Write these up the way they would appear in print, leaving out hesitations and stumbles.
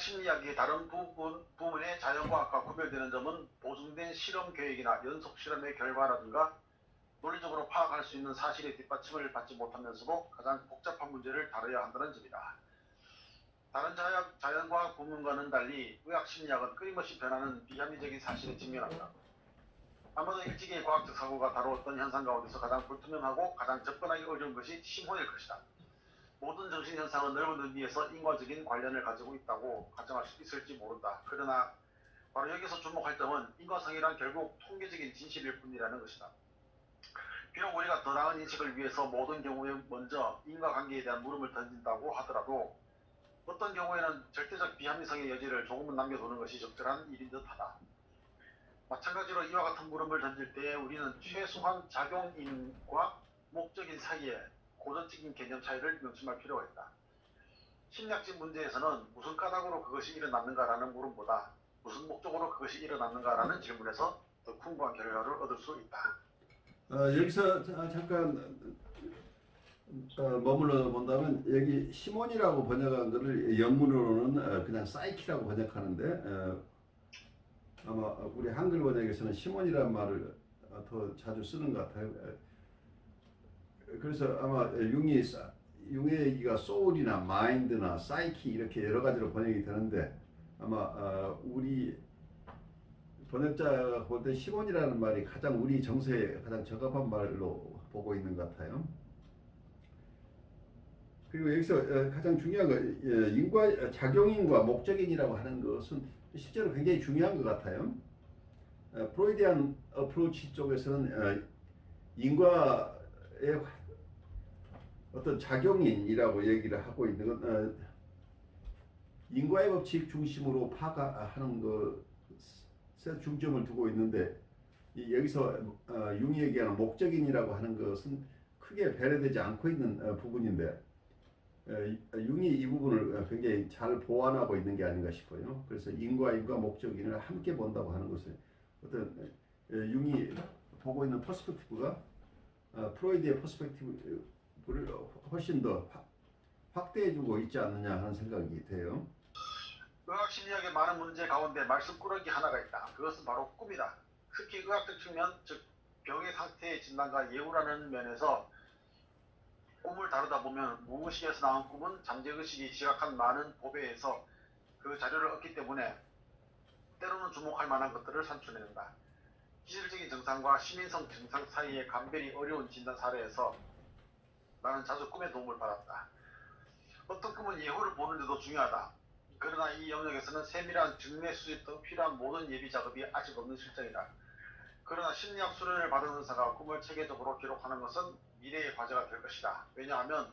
심리학의 다른 부문의 자연과학과 구별되는 점은 보증된 실험 계획이나 연속 실험의 결과라든가 논리적으로 파악할 수 있는 사실의 뒷받침을 받지 못하면서도 가장 복잡한 문제를 다뤄야 한다는 점이다. 다른 자연과학 부문과는 달리 의학심리학은 끊임없이 변하는 비합리적인 사실에 직면한다. 아마도 일찍의 과학적 사고가 다루었던 현상 가운데서 가장 불투명하고 가장 접근하기 어려운 것이 심혼일 것이다. 모든 정신현상은 넓은 의미에서 인과적인 관련을 가지고 있다고 가정할 수 있을지 모른다. 그러나 바로 여기서 주목할 점은 인과성이란 결국 통계적인 진실일 뿐이라는 것이다. 비록 우리가 더 나은 인식을 위해서 모든 경우에 먼저 인과관계에 대한 물음을 던진다고 하더라도 어떤 경우에는 절대적 비합리성의 여지를 조금은 남겨두는 것이 적절한 일인 듯하다. 마찬가지로 이와 같은 물음을 던질 때 우리는 최소한 작용인과 목적인 사이에 고전적인 개념 차이를 명심할 필요가 있다. 심리학적 문제에서는 무슨 까닭으로 그것이 일어났는가라는 물음보다 무슨 목적으로 그것이 일어났는가라는 질문에서 더 풍부한 결과를 얻을 수 있다. 여기서 잠깐 머물러 본다면 여기 시몬이라고 번역한 것을 영문으로는 그냥 사이키라고 번역하는데 아마 우리 한글 번역에서는 시몬이라는 말을 더 자주 쓰는 것 같아요. 그래서 아마 융의 얘기가 소울이나 마인드나 사이키 이렇게 여러 가지로 번역이 되는데 아마 우리 번역자가 볼 때 시몬이라는 말이 가장 우리 정서에 가장 적합한 말로 보고 있는 것 같아요. 그리고 여기서 가장 중요한 거 작용인과 목적인이라고 하는 것은 실제로 굉장히 중요한 것 같아요. 프로이디안 어프로치 쪽에서는 인과의 어떤 작용인이라고 얘기를 하고 있는 건 인과의 법칙 중심으로 파악하는 것에 중점을 두고 있는데 여기서 융이 얘기하는 목적인이라고 하는 것은 크게 배려되지 않고 있는 부분인데 융이 이 부분을 굉장히 잘 보완하고 있는 게 아닌가 싶어요. 그래서 인과인과 목적인을 함께 본다고 하는 것은 어떤 융이 보고 있는 퍼스펙티브가 프로이드의 퍼스펙티브를 훨씬 더 확대해주고 있지 않느냐 하는 생각이 돼요. 의학심리학의 많은 문제 가운데 말씀꾸러기 하나가 있다. 그것은 바로 꿈이다. 특히 의학적 측면, 즉 병의 상태의 진단과 예후라는 면에서 꿈을 다루다 보면 무의식에서 나온 꿈은 잠재의식이 지각한 많은 보배에서 그 자료를 얻기 때문에 때로는 주목할 만한 것들을 산출해낸다. 기질적인 증상과 시민성 증상 사이의 감별이 어려운 진단 사례에서 나는 자주 꿈의 도움을 받았다. 어떤 꿈은 예후를 보는데도 중요하다. 그러나 이 영역에서는 세밀한 증례 수집 등 필요한 모든 예비 작업이 아직 없는 실정이다. 그러나 심리학 수련을 받은 의사가 꿈을 체계적으로 기록하는 것은 미래의 과제가 될 것이다. 왜냐하면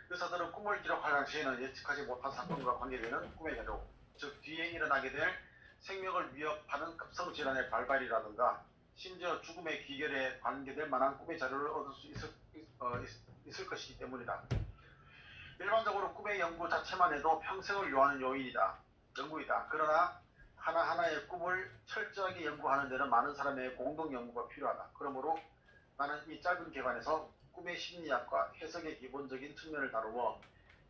의사들은 꿈을 기록할 당시에는 예측하지 못한 사건과 관계되는 꿈의 자료, 즉 뒤에 일어나게 될 생명을 위협하는 급성질환의 발발이라든가 심지어 죽음의 귀결에 관계될 만한 꿈의 자료를 얻을 수 있을 것이기 때문이다. 일반적으로 꿈의 연구 자체만 해도 평생을 요하는 연구이다. 그러나 하나하나의 꿈을 철저하게 연구하는 데는 많은 사람의 공동 연구가 필요하다. 그러므로 나는 이 짧은 기간에서 꿈의 심리학과 해석의 기본적인 측면을 다루어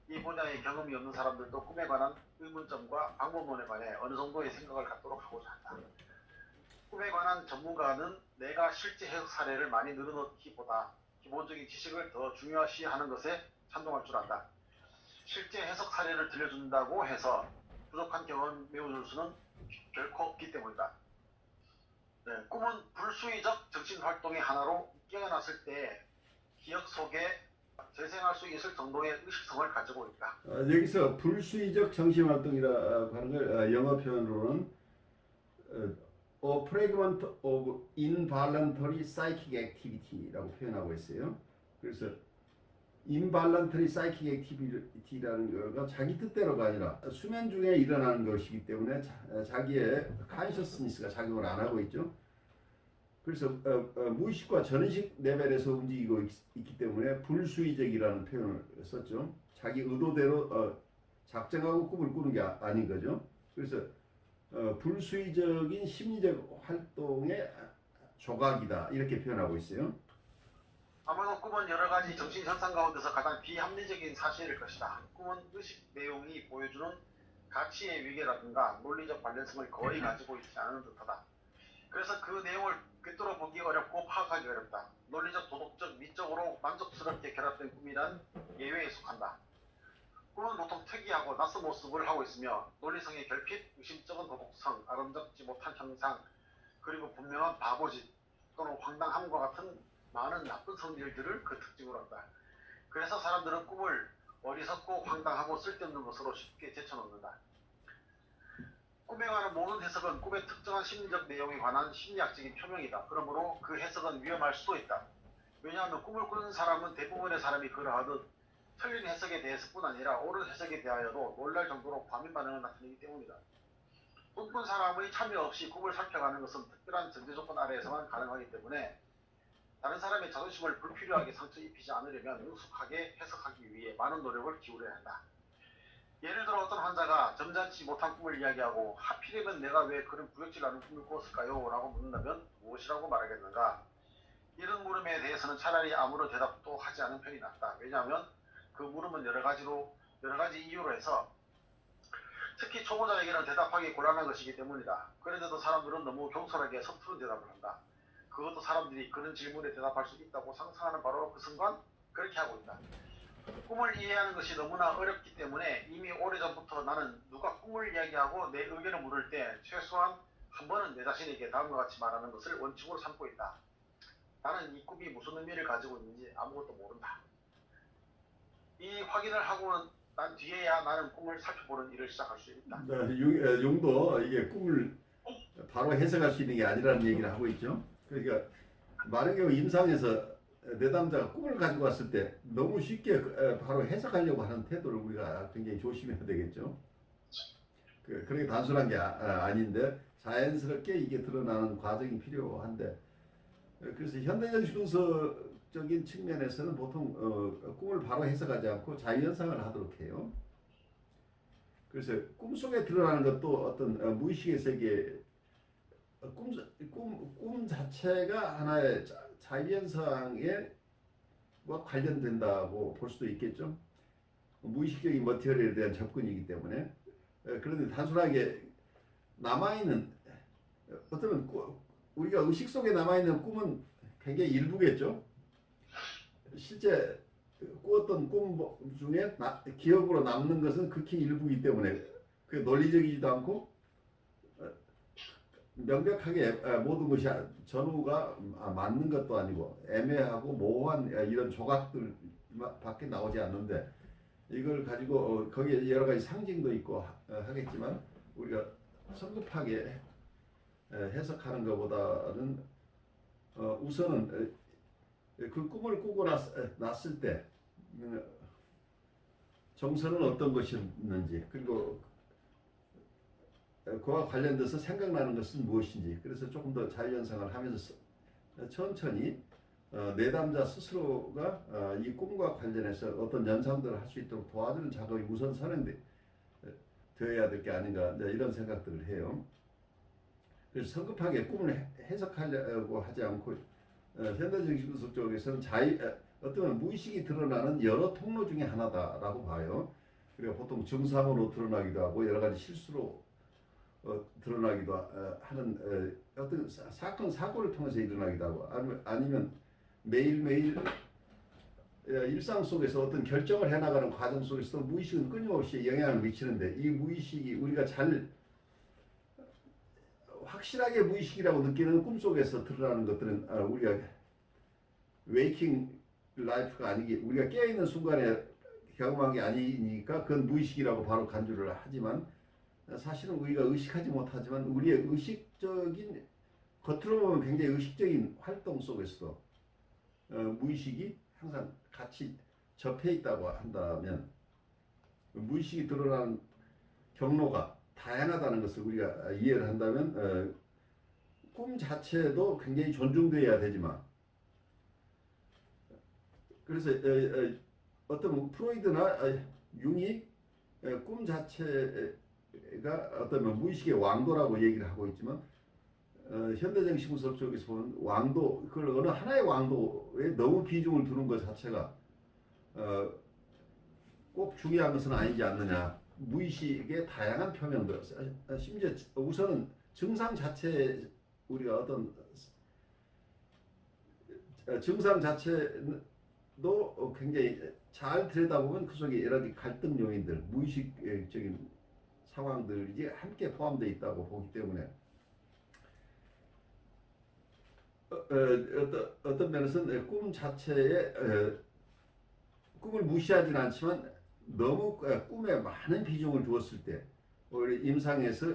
이 분야의 경험이 없는 사람들도 꿈에 관한 의문점과 방법론에 관해 어느 정도의 생각을 갖도록 하고자 한다. 꿈에 관한 전문가는 내가 실제 해석 사례를 많이 늘어놓기보다 기본적인 지식을 더 중요시하는 것에 찬동할 줄 안다. 실제 해석 사례를 들려준다고 해서 부족한 경험을 메워줄 수는 결코 없기 때문이다. 네, 꿈은 불수의적 정신활동의 하나로 깨어났을 때 기억 속에 재생할 수 있을 정도의 의식성을 가지고 있다. 여기서 불수의적 정신활동이라고 하는 걸 영어 표현으로는 A fragment of involuntary psychic activity라고 표현하고 있어요. 그래서 involuntary psychic activity라는 거가 자기 뜻대로가 아니라 수면 중에 일어나는 것이기 때문에 자기의 consciousness가 작용을 안 하고 있죠. 그래서 무의식과 전의식 레벨에서 움직이고 있기 때문에 불수의적이라는 표현을 썼죠. 자기 의도대로 작정하고 꿈을 꾸는 게 아닌 거죠. 그래서 불수의적인 심리적 활동의 조각이다 이렇게 표현하고 있어요. 아마도 꿈은 여러 가지 정신현상 가운데서 가장 비합리적인 사실일 것이다. 꿈은 의식 내용이 보여주는 가치의 위계라든가 논리적 관련성을 거의 가지고 있지 않은 듯하다. 그래서 그 내용을 꿰뚫어 보기 어렵고 파악하기 어렵다. 논리적, 도덕적, 미적으로 만족스럽게 결합된 꿈이란 예외에 속한다. 꿈은 보통 특이하고 낯선 모습을 하고 있으며 논리성의 결핍, 의심적인 도덕성, 아름답지 못한 형상, 그리고 분명한 바보짓 또는 황당함과 같은 많은 나쁜 성질들을 그 특징으로 한다. 그래서 사람들은 꿈을 어리석고 황당하고 쓸데없는 것으로 쉽게 제쳐놓는다. 꿈에 관한 모든 해석은 꿈의 특정한 심리적 내용에 관한 심리학적인 표명이다. 그러므로 그 해석은 위험할 수도 있다. 왜냐하면 꿈을 꾸는 사람은 대부분의 사람이 그러하듯 틀린 해석에 대해서뿐 아니라 옳은 해석에 대하여도 놀랄 정도로 과민 반응을 나타내기 때문이다. 꿈꾼 사람의 참여 없이 꿈을 살펴가는 것은 특별한 전제 조건 아래에서만 가능하기 때문에 다른 사람의 자존심을 불필요하게 상처 입히지 않으려면 능숙하게 해석하기 위해 많은 노력을 기울여야 한다. 예를 들어 어떤 환자가 점잖지 못한 꿈을 이야기하고 하필이면 내가 왜 그런 구역질 나는 꿈을 꿨을까요? 라고 묻는다면 무엇이라고 말하겠는가? 이런 물음에 대해서는 차라리 아무런 대답도 하지 않은 편이 낫다. 왜냐하면 그 물음은 여러 가지 이유로 해서 특히 초보자에게는 대답하기 곤란한 것이기 때문이다. 그런데도 사람들은 너무 경솔하게 서투른 대답을 한다. 그것도 사람들이 그런 질문에 대답할 수 있다고 상상하는 바로 그 순간 그렇게 하고 있다. 꿈을 이해하는 것이 너무나 어렵기 때문에 이미 오래전부터 나는 누가 꿈을 이야기하고 내 의견을 물을 때 최소한 한 번은 내 자신에게 다음과 같이 말하는 것을 원칙으로 삼고 있다. 나는 이 꿈이 무슨 의미를 가지고 있는지 아무것도 모른다. 이 확인을 하고 난 뒤에야 나는 꿈을 살펴보는 일을 시작할 수 있다. 용도 이게 꿈을 바로 해석할 수 있는 게 아니라는 얘기를 하고 있죠. 그러니까 많은 경우 임상에서 내담자가 꿈을 가지고 왔을 때 너무 쉽게 바로 해석하려고 하는 태도를 우리가 굉장히 조심해야 되겠죠. 그렇게 단순한 게 아닌데 자연스럽게 이게 드러나는 과정이 필요한데, 그래서 현대적 분석적인 측면에서는 보통 꿈을 바로 해석하지 않고 자유현상을 하도록 해요. 그래서 꿈속에 드러나는 것도 어떤 무의식의 세계, 꿈 자체가 하나의 자유현상에 관련된다고 볼 수도 있겠죠. 무의식적인 머티리얼에 대한 접근이기 때문에. 그런데 단순하게 남아있는 어쩌면 우리가 의식 속에 남아있는 꿈은 굉장히 일부겠죠. 실제 꾸었던 꿈 중에 기억으로 남는 것은 극히 일부이기 때문에 그게 논리적이지도 않고 명백하게 모든 것이 전후가 맞는 것도 아니고 애매하고 모호한 이런 조각들 밖에 나오지 않는데, 이걸 가지고 거기에 여러 가지 상징도 있고 하겠지만 우리가 성급하게 해석하는 것보다는 우선은 그 꿈을 꾸고 났을 때 정서는 어떤 것이었는지, 그리고 그와 관련돼서 생각나는 것은 무엇인지, 그래서 조금 더 자유현상을 하면서 천천히 내담자 스스로가 이 꿈과 관련해서 어떤 연상들을 할 수 있도록 도와주는 작업이 우선 선행되어야 될 게 아닌가, 이런 생각들을 해요. 그래서 성급하게 꿈을 해석하려고 하지 않고 현대적 분석 쪽에서는 어떤 무의식이 드러나는 여러 통로 중에 하나다라고 봐요. 그리고 보통 증상으로 드러나기도 하고 여러 가지 실수로 드러나기도 하는 어떤 사건 사고를 통해서 일어나기도 하고, 아니면 매일매일 일상 속에서 어떤 결정을 해나가는 과정 속에서 무의식은 끊임없이 영향을 미치는데, 이 무의식이 우리가 잘 확실하게 무의식이라고 느끼는 꿈속에서 드러나는 것들은 우리가 웨이킹 라이프가 아니기, 우리가 깨어있는 순간에 경험한 게 아니니까 그건 무의식이라고 바로 간주를 하지만, 사실은 우리가 의식하지 못하지만 우리의 의식적인, 겉으로 보면 굉장히 의식적인 활동 속에서도 무의식이 항상 같이 접해 있다고 한다면, 무의식이 드러나는 경로가 다양하다는 것을 우리가 이해를 한다면 꿈 자체도 굉장히 존중되어야 되지만, 그래서 어떤 프로이드나 융이 꿈 자체가 어떤 무의식의 왕도라고 얘기를 하고 있지만, 현대적 심리학 쪽에서 보는 왕도, 그걸 어느 하나의 왕도에 너무 비중을 두는 것 자체가 꼭 중요한 것은 아니지 않느냐. 무의식의 다양한 표명들, 심지어 우선은 증상 자체 우리가 어떤 증상 자체도 굉장히 잘 들여다보면 그 속에 여러 가지 갈등 요인들, 무의식적인 상황들이 함께 포함되어 있다고 보기 때문에 어떤 면에서는 꿈 자체에 꿈을 무시하지는 않지만 너무 꿈에 많은 비중을 두었을 때 오히려 임상에서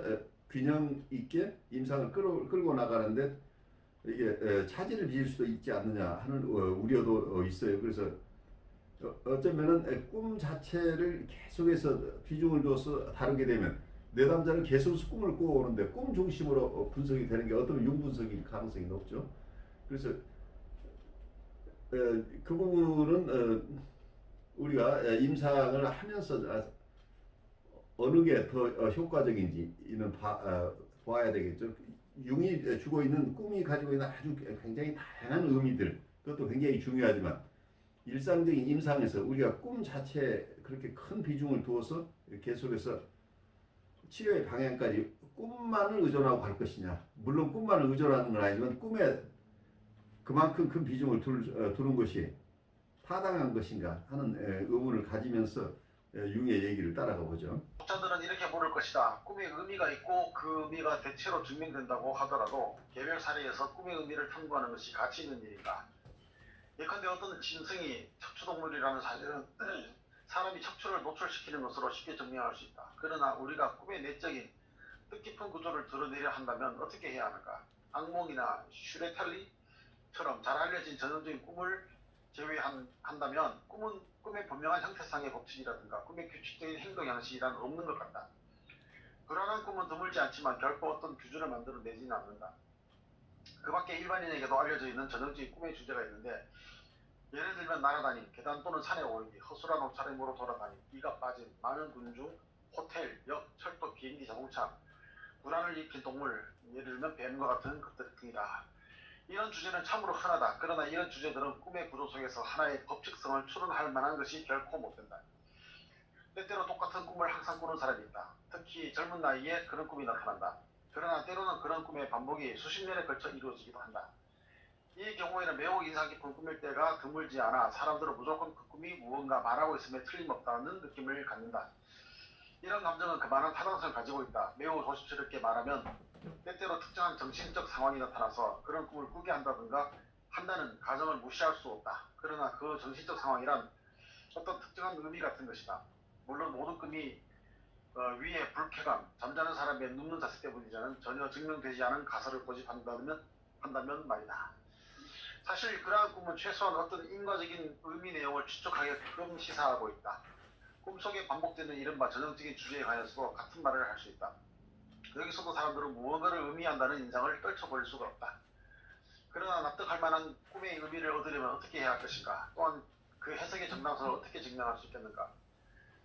균형 있게 임상을 끌고 나가는데 이게 차질을 빚을 수도 있지 않느냐 하는 우려도 있어요. 그래서 어쩌면은 꿈 자체를 계속해서 비중을 둬서 다루게 되면 내담자는 계속 꿈을 꾸어오는데 꿈 중심으로 분석이 되는 게 어떤 융분석일 가능성이 높죠. 그래서 그 부분은 우리가 임상을 하면서 어느 게 더 효과적인지는 봐야 되겠죠. 융이 주고 있는 꿈이 가지고 있는 아주 굉장히 다양한 의미들, 그것도 굉장히 중요하지만 일상적인 임상에서 우리가 꿈 자체에 그렇게 큰 비중을 두어서 계속해서 치료의 방향까지 꿈만을 의존하고 갈 것이냐, 물론 꿈만을 의존하는 건 아니지만 꿈에 그만큼 큰 비중을 두는 것이 타당한 것인가 하는 의문을 가지면서 융의 얘기를 따라가 보죠. 독자들은 이렇게 물을 것이다. 꿈에 의미가 있고 그 의미가 대체로 증명된다고 하더라도 개별 사례에서 꿈의 의미를 탐구하는 것이 가치 있는 일인가? 예컨대 어떤 짐승이 척추동물이라는 사실은 사람이 척추를 노출시키는 것으로 쉽게 증명할 수 있다. 그러나 우리가 꿈의 내적인 뜻깊은 구조를 드러내려 한다면 어떻게 해야 하는가? 악몽이나 슈레텔리처럼 잘 알려진 전형적인 꿈을 제외한다면 꿈의 분명한 형태상의 법칙이라든가 꿈의 규칙적인 행동 양식이란 없는 것 같다. 불안한 꿈은 드물지 않지만 결코 어떤 규준을 만들어내지는 않는다. 그 밖에 일반인에게도 알려져 있는 전형적인 꿈의 주제가 있는데, 예를 들면 날아다님, 계단 또는 산에 오르기, 허술한 옷차림으로 돌아다니, 이가 빠진, 많은 군중, 호텔, 역, 철도, 비행기, 자동차, 불안을 일으킨 동물, 예를 들면 뱀과 같은 것들 등이다. 이런 주제는 참으로 흔하다. 그러나 이런 주제들은 꿈의 구조 속에서 하나의 법칙성을 추론할 만한 것이 결코 못된다. 때때로 똑같은 꿈을 항상 꾸는 사람이 있다. 특히 젊은 나이에 그런 꿈이 나타난다. 그러나 때로는 그런 꿈의 반복이 수십 년에 걸쳐 이루어지기도 한다. 이 경우에는 매우 인상 깊은 꿈일 때가 드물지 않아 사람들은 무조건 그 꿈이 무언가 말하고 있음에 틀림없다는 느낌을 갖는다. 이런 감정은 그만한 타당성을 가지고 있다. 매우 조심스럽게 말하면 때때로 특정한 정신적 상황이 나타나서 그런 꿈을 꾸게 한다든가 한다는 가정을 무시할 수 없다. 그러나 그 정신적 상황이란 어떤 특정한 의미 같은 것이다. 물론 모든 꿈이 위의 불쾌감, 잠자는 사람의 눕는 자세 때문이라는 전혀 증명되지 않은 가설을 고집한다면 말이다. 사실 그러한 꿈은 최소한 어떤 인과적인 의미 내용을 추측하게끔 시사하고 있다. 꿈속에 반복되는 이른바 전형적인 주제에 관해서도 같은 말을 할 수 있다. 여기서도 사람들은 무언가를 의미한다는 인상을 떨쳐버릴 수가 없다. 그러나 납득할 만한 꿈의 의미를 얻으려면 어떻게 해야 할 것인가? 또한 그 해석의 정당성을 어떻게 증명할 수 있겠는가?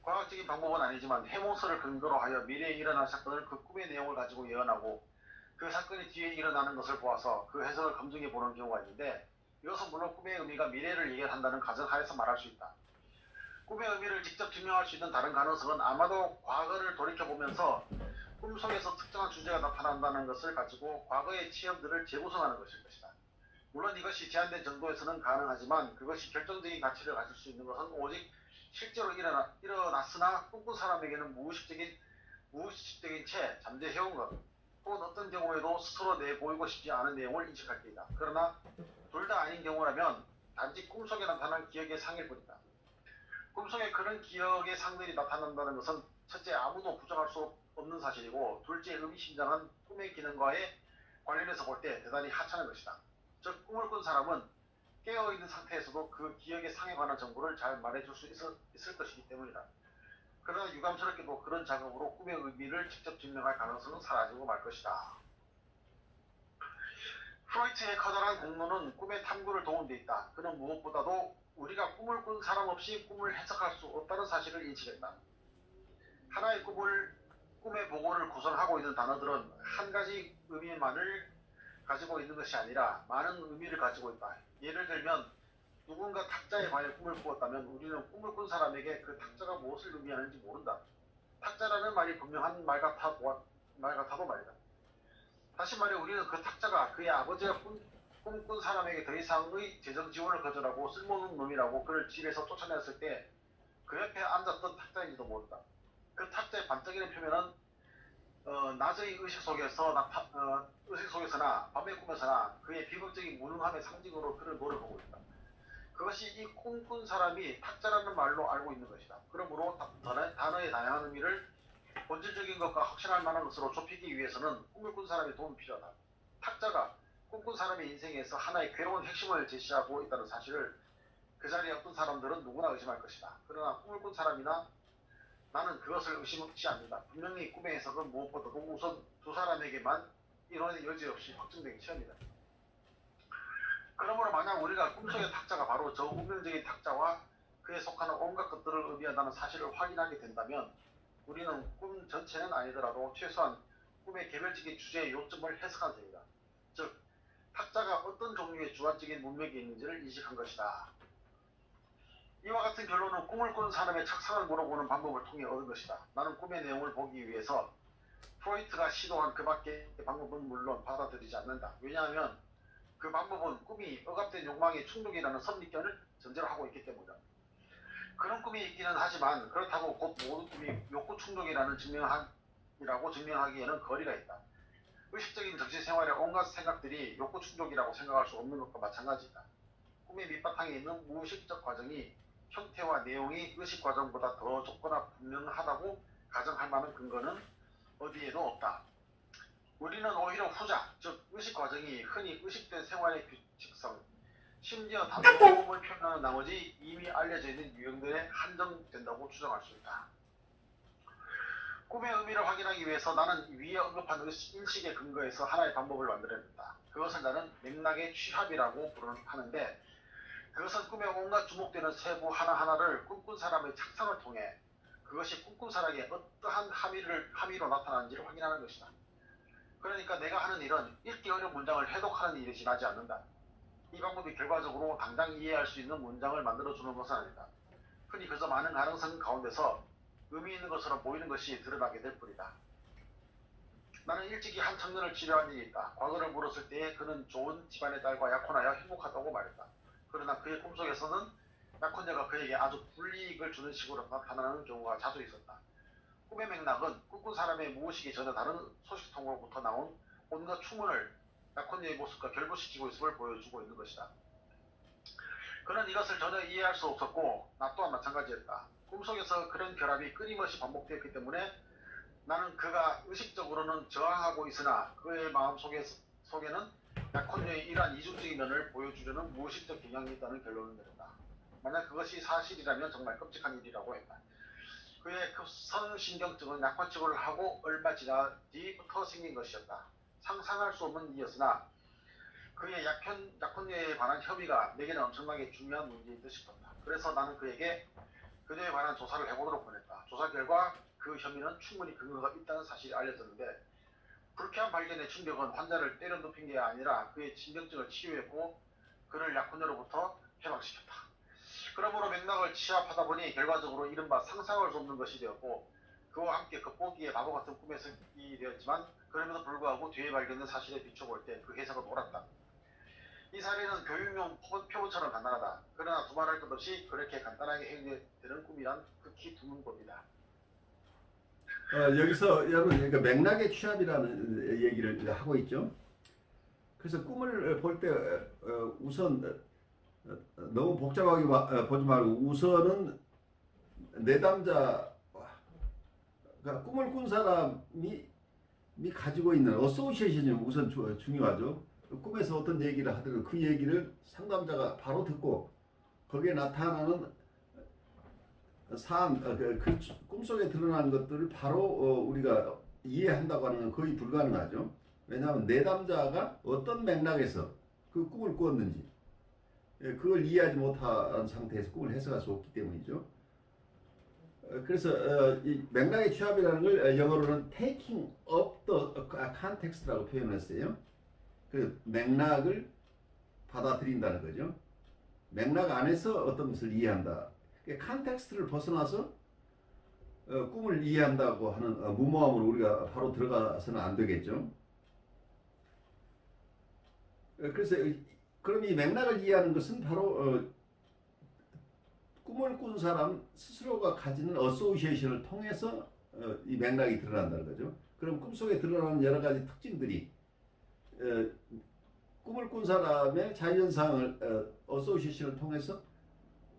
과학적인 방법은 아니지만 해몽설을 근거로 하여 미래에 일어날 사건을 그 꿈의 내용을 가지고 예언하고 그 사건이 뒤에 일어나는 것을 보아서 그 해석을 검증해 보는 경우가 있는데, 이것은 물론 꿈의 의미가 미래를 예견한다는 가정하에서 말할 수 있다. 꿈의 의미를 직접 증명할 수 있는 다른 가능성은 아마도 과거를 돌이켜보면서 꿈속에서 특정한 주제가 나타난다는 것을 가지고 과거의 체험들을 재구성하는 것일 것이다. 물론 이것이 제한된 정도에서는 가능하지만 그것이 결정적인 가치를 가질 수 있는 것은 오직 실제로 일어났으나 꿈꾼 사람에게는 무의식적인 채 잠재해온 것, 혹은 어떤 경우에도 스스로 내보이고 싶지 않은 내용을 인식할 때이다. 그러나 둘 다 아닌 경우라면 단지 꿈속에 나타난 기억의 상일 뿐이다. 꿈속에 그런 기억의 상들이 나타난다는 것은 첫째 아무도 부정할 수 없는 사실이고, 둘째 의미심장한 꿈의 기능과의 관련해서 볼 때 대단히 하찮은 것이다. 즉 꿈을 꾼 사람은 깨어있는 상태에서도 그 기억의 상에 관한 정보를 잘 말해줄 수 있을 것이기 때문이다. 그러나 유감스럽게도 그런 작업으로 꿈의 의미를 직접 증명할 가능성은 사라지고 말 것이다. 프로이트의 커다란 공로는 꿈의 탐구를 도운 데 있다. 그는 무엇보다도 우리가 꿈을 꾼 사람 없이 꿈을 해석할 수 없다는 사실을 인식했다. 하나의 꿈의 보고를 구성하고 있는 단어들은 한 가지 의미만을 가지고 있는 것이 아니라 많은 의미를 가지고 있다. 예를 들면 누군가 탁자에 관해 꿈을 꾸었다면 우리는 꿈을 꾼 사람에게 그 탁자가 무엇을 의미하는지 모른다. 탁자라는 말이 분명한 말 같아도 말이다. 다시 말해 우리는 그 탁자가 그의 아버지가 꿈꾼 사람에게 더 이상의 재정 지원을 거절하고 쓸모없는 놈이라고 그를 집에서 쫓아냈을 때 그 옆에 앉았던 탁자인지도 모른다. 그 탁자의 반짝이는 표면은 낮의 의식 속에서나 밤의 꿈에서나 그의 비극적인 무능함의 상징으로 그를 노려보고 있다. 그것이 이 꿈꾼 사람이 탁자라는 말로 알고 있는 것이다. 그러므로 단어의 다양한 의미를 본질적인 것과 확신할 만한 것으로 좁히기 위해서는 꿈을 꾼 사람의 도움이 필요하다. 탁자가 꿈꾼 사람의 인생에서 하나의 괴로운 핵심을 제시하고 있다는 사실을 그 자리에 어떤 사람들은 누구나 의심할 것이다. 그러나 꿈을 꾼 사람이나 나는 그것을 의심치 않는다. 분명히 꿈의 해석은 무엇보다도 우선 두 사람에게만 이론의 여지없이 확증되기 처음이다. 그러므로 만약 우리가 꿈속의 탁자가 바로 저 운명적인 탁자와 그에 속하는 온갖 것들을 의미한다는 사실을 확인하게 된다면 우리는 꿈 전체는 아니더라도 최소한 꿈의 개별적인 주제의 요점을 해석한 셈이다. 즉, 탁자가 어떤 종류의 주관적인 문맥이 있는지를 인식한 것이다. 이와 같은 결론은 꿈을 꾼 사람의 착상을 물어보는 방법을 통해 얻은 것이다. 나는 꿈의 내용을 보기 위해서 프로이트가 시도한 그 밖의 방법은 물론 받아들이지 않는다. 왜냐하면 그 방법은 꿈이 억압된 욕망의 충족이라는 선입견을 전제로 하고 있기 때문이다. 그런 꿈이 있기는 하지만 그렇다고 곧 모든 꿈이 욕구 충족이라고 증명하기에는 거리가 있다. 의식적인 정신생활의 온갖 생각들이 욕구 충족이라고 생각할 수 없는 것과 마찬가지다. 꿈의 밑바탕에 있는 무의식적 과정이 형태와 내용이 의식 과정보다 더 좁거나 분명하다고 가정할 만한 근거는 어디에도 없다. 우리는 오히려 후자, 즉 의식 과정이 흔히 의식된 생활의 규칙성, 심지어 단도음을 표현하는 나머지 이미 알려져 있는 유형들에 한정된다고 추정할 수 있다. 꿈의 의미를 확인하기 위해서 나는 위에 언급한 인식의 근거에서 하나의 방법을 만들어냈다. 그것을 나는 맥락의 취합이라고 하는데 그것은 꿈에 온갖 주목되는 세부 하나하나를 꿈꾼 사람의 착상을 통해 그것이 꿈꾼 사람에게 어떠한 함의로 나타나는지를 확인하는 것이다. 그러니까 내가 하는 일은 읽기 어려운 문장을 해독하는 일이 지나지 않는다. 이 방법이 결과적으로 당장 이해할 수 있는 문장을 만들어주는 것은 아니다. 흔히 그저 많은 가능성 가운데서 의미 있는 것으로 보이는 것이 드러나게 될 뿐이다. 나는 일찍이 한 청년을 치료한 일이 있다. 과거를 물었을 때에 그는 좋은 집안의 딸과 약혼하여 행복하다고 말했다. 그러나 그의 꿈속에서는 약혼자가 그에게 아주 불이익을 주는 식으로 나타나는 경우가 자주 있었다. 꿈의 맥락은 꿈꾼 사람의 무의식이 전혀 다른 소식통으로부터 나온 온갖 추문을 약혼녀의 모습과 결부시키고 있음을 보여주고 있는 것이다. 그는 이것을 전혀 이해할 수 없었고 나 또한 마찬가지였다. 꿈속에서 그런 결합이 끊임없이 반복되었기 때문에 나는 그가 의식적으로는 저항하고 있으나 그의 마음속에는 약혼녀의 이러한 이중적인 면을 보여주려는 무의식적 경향이 있다는 결론을 내렸다. 만약 그것이 사실이라면 정말 끔찍한 일이라고 했다. 그의 급성신경증은 약혼치고를 하고 얼마 지나 뒤부터 생긴 것이었다. 상상할 수 없는 일이었으나 그의 약혼녀에 관한 협의가 내게는 엄청나게 중요한 문제인 듯 싶었다. 그래서 나는 그에게 그녀에 관한 조사를 해보도록 보냈다. 조사 결과 그 혐의는 충분히 근거가 있다는 사실이 알려졌는데 불쾌한 발견의 충격은 환자를 때려 눕힌 게 아니라 그의 신경증을 치유했고 그를 약혼녀로부터 해방시켰다. 그러므로 맥락을 취합하다 보니 결과적으로 이른바 상상할 수 없는 것이 되었고 그와 함께 겉보기에 바보 같은 꿈의 해석이 되었지만 그럼에도 불구하고 뒤에 발견된 사실에 비춰볼 때 그 해석은 옳았다. 이 사례는 교육용 표본처럼 간단하다. 그러나 두말할 것 없이 그렇게 간단하게 해결되는 꿈이란 극히 드문 법이다. 여기서 여러분 그러니까 맥락의 취합이라는 얘기를 하고 있죠. 그래서 꿈을 볼 때 우선 너무 복잡하게 보지 말고 우선은 내담자 꿈을 꾼 사람이 가지고 있는 어소시에이션이 우선 중요하죠. 꿈에서 어떤 얘기를 하더라도 그 얘기를 상담자가 바로 듣고 거기에 나타나는 사항, 그 꿈속에 드러나는 것들을 바로 우리가 이해한다고 하는 건 거의 불가능하죠. 왜냐하면 내담자가 어떤 맥락에서 그 꿈을 꾸었는지 그걸 이해하지 못한 상태에서 꿈을 해석할 수 없기 때문이죠. 그래서 이 맥락의 취합이라는 걸 영어로는 taking up the context라고 표현했어요. 그 맥락을 받아들인다는 거죠. 맥락 안에서 어떤 것을 이해한다. 컨텍스트를 벗어나서 꿈을 이해한다고 하는 무모함으로 우리가 바로 들어가서는 안 되겠죠. 그래서 그럼 이 맥락을 이해하는 것은 바로 꿈을 꾼 사람 스스로가 가지는 어소시에이션을 통해서 이 맥락이 드러난다는 거죠. 그럼 꿈속에 드러나는 여러 가지 특징들이 꿈을 꾼 사람의 자연상을 어소시에이션을 통해서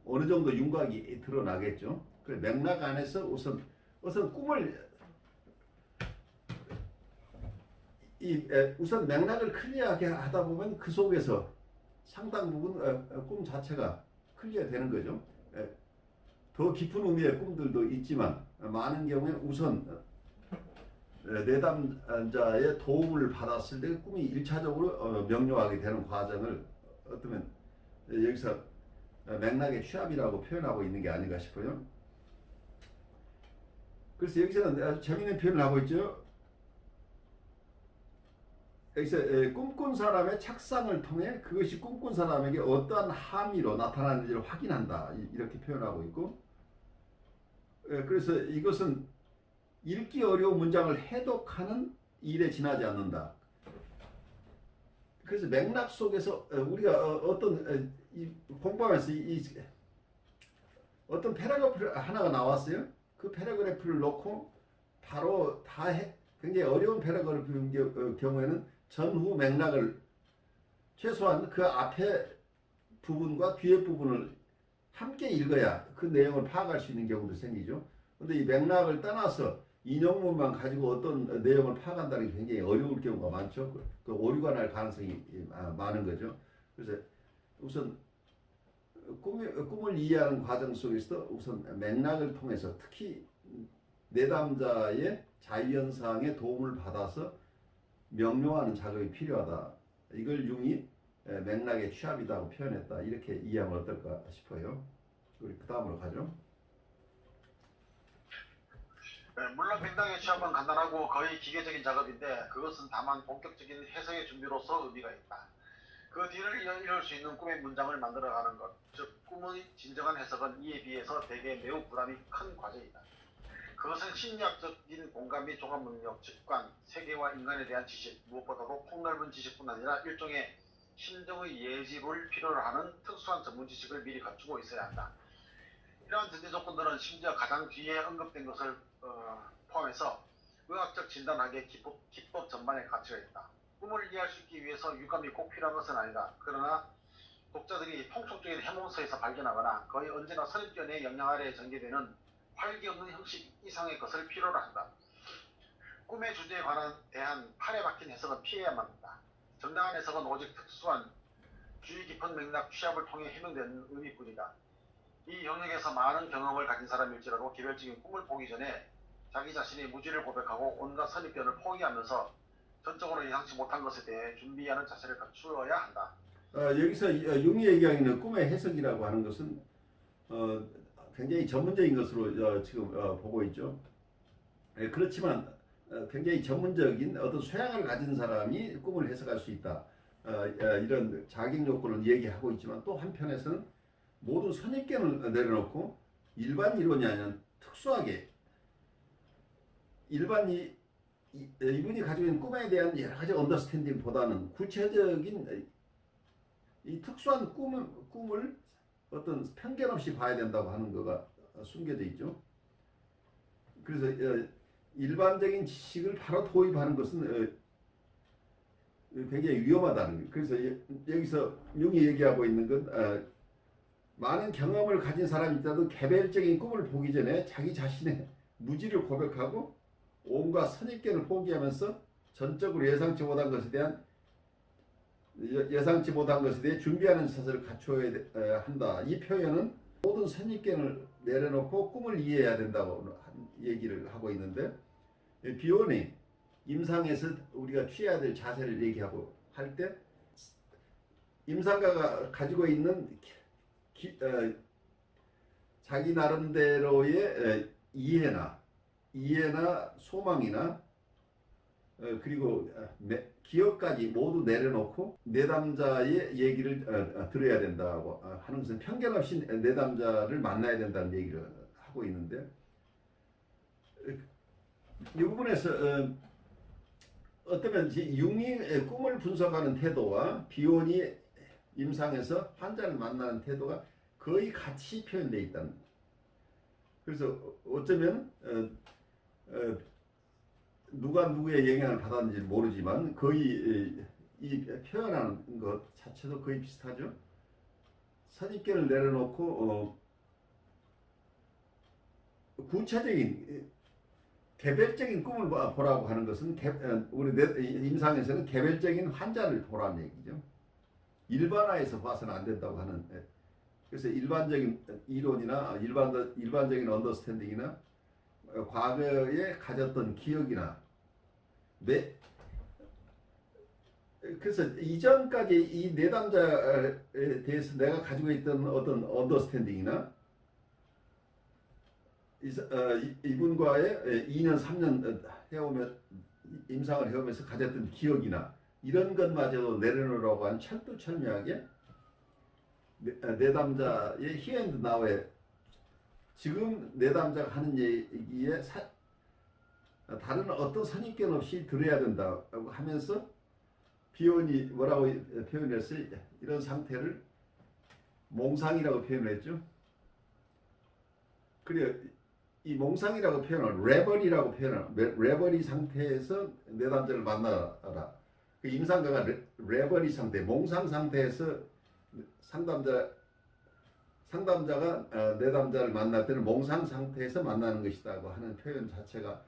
어느 정도 윤곽이 드러나겠죠. 그래 맥락 안에서 우선 꿈을 우선 맥락을 클리어하게 하다 보면 그 속에서 상당 부분 꿈 자체가 클리어되는 거죠. 더 깊은 의미의 꿈들도 있지만 많은 경우에 우선 내담자의 도움을 받았을 때 꿈이 1차적으로 명료하게 되는 과정을 어쩌면 여기서 맥락의 취합이라고 표현하고 있는 게 아닌가 싶어요. 그래서 여기서는 아주 재미있는 표현을 하고 있죠. 여기서 꿈꾼 사람의 착상을 통해 그것이 꿈꾼 사람에게 어떠한 함의로 나타나는지를 확인한다 이렇게 표현하고 있고, 그래서 이것은 읽기 어려운 문장을 해독하는 일에 지나지 않는다. 그래서 맥락 속에서 우리가 어떤 공부하면서 어떤 패러그래프 하나가 나왔어요. 그 패러그래프를 놓고 바로 굉장히 어려운 패러그래프인 경우에는 전후 맥락을 최소한 그 앞에 부분과 뒤에 부분을 함께 읽어야 그 내용을 파악할 수 있는 경우도 생기죠. 근데 이 맥락을 떠나서 인용문만 가지고 어떤 내용을 파악한다는 게 굉장히 어려울 경우가 많죠. 그 오류가 날 가능성이 많은 거죠. 그래서 우선 꿈을 이해하는 과정 속에서 우선 맥락을 통해서 특히 내담자의 자유현상의 도움을 받아서 명료하는 작업이 필요하다. 이걸 융이 맥락의 취합이라고 표현했다. 이렇게 이해하면 어떨까 싶어요. 우리 그 다음으로 가죠. 물론 맥락의 취합은 간단하고 거의 기계적인 작업인데 그것은 다만 본격적인 해석의 준비로서 의미가 있다. 그 뒤를 이룰 수 있는 꿈의 문장을 만들어가는 것, 즉 꿈의 진정한 해석은 이에 비해서 대개 매우 부담이 큰 과제이다. 그것은 심리학적인 공감 및 종합 능력, 직관, 세계와 인간에 대한 지식, 무엇보다도 폭넓은 지식뿐 아니라 일종의 심정의 예지를 필요로 하는 특수한 전문 지식을 미리 갖추고 있어야 한다. 이러한 전제 조건들은 심지어 가장 뒤에 언급된 것을 포함해서 의학적 진단학의 기법 전반에 가치가 있다. 꿈을 이해할 수 있기 위해서 육감이 꼭 필요한 것은 아니다. 그러나 독자들이 통속적인 해몽서에서 발견하거나 거의 언제나 선입견의 영향 아래에 전개되는 활기 없는 형식 이상의 것을 필요로 한다. 꿈의 주제에 대한 판에 박힌 해석은 피해야만 한다. 정당한 해석은 오직 특수한 주의 깊은 맥락 취합을 통해 해명되는 의미뿐이다. 이 영역에서 많은 경험을 가진 사람일지라도 개별적인 꿈을 보기 전에 자기 자신의 무지를 고백하고 온갖 선입견을 포기하면서 전적으로 예상치 못한 것에 대해 준비하는 자세를 갖추어야 한다. 여기서 융이 얘기하는 꿈의 해석이라고 하는 것은 굉장히 전문적인 것으로 지금 보고 있죠. 그렇지만 굉장히 전문적인 어떤 소양을 가진 사람이 꿈을 해석할 수 있다. 이런 자격 요건을 얘기하고 있지만 또 한편에서는 모든 선입견을 내려놓고 일반 이론이 아니라 특수하게 이분이 가지고 있는 꿈에 대한 여러 가지 언더스탠딩보다는 구체적인 이 특수한 꿈을 어떤 편견 없이 봐야 된다고 하는 거가 숨겨져 있죠. 그래서 일반적인 지식을 바로 도입하는 것은 굉장히 위험하다는 거예요. 그래서 여기서 융이 얘기하고 있는 건 많은 경험을 가진 사람이 있다도 개별적인 꿈을 보기 전에 자기 자신의 무지를 고백하고 온갖 선입견을 포기하면서 전적으로 예상치 못한 것에 대해 준비하는 자세를 갖춰야 한다. 이 표현은 모든 선입견을 내려놓고 꿈을 이해해야 된다고 얘기를 하고 있는데, 비오니 임상에서 우리가 취해야 될 자세를 얘기하고 할 때 임상가가 가지고 있는 자기 나름대로의 이해나 소망이나 그리고 기억까지 모두 내려놓고 내담자의 얘기를 들어야 된다고 하는 것은 편견 없이 내담자를 만나야 된다는 얘기를 하고 있는데, 이 부분에서 어쩌면 융의 꿈을 분석하는 태도와 비혼이 임상에서 환자를 만나는 태도가 거의 같이 표현되어 있다는. 그래서 어쩌면 누가 누구의 영향을 받았는지 모르지만 거의 이 표현하는 것 자체도 거의 비슷하죠. 선입견을 내려놓고 구체적인 개별적인 꿈을 보라고 하는 것은 우리 임상에서는 개별적인 환자를 보라는 얘기죠. 일반화해서 봐서는 안 된다고 하는. 그래서 일반적인 이론이나 일반적인 언더스탠딩이나 과거에 가졌던 기억이나 그래서 이전까지 이 내담자에 대해서 내가 가지고 있던 어떤 언더스탠딩이나 이분과의 2년 3년 해오며 임상을 해오면서 가졌던 기억이나 이런 것마저도 내려놓으라고 한 철두철미하게 내담자의 here and now에 지금 내담자가 하는 얘기에 다른 어떤 선입견 없이 들어야 된다고 하면서 비혼이 뭐라고 표현했어요? 이런 상태를 몽상이라고 표현했죠. 그래 이 몽상이라고 표현을 레버리라고 표현을 레버리 상태에서 내담자를 만나라. 그 임상가가 레버리 상태, 몽상 상태에서 상담자가 내담자를 만날 때는 몽상 상태에서 만나는 것이다고 하는 표현 자체가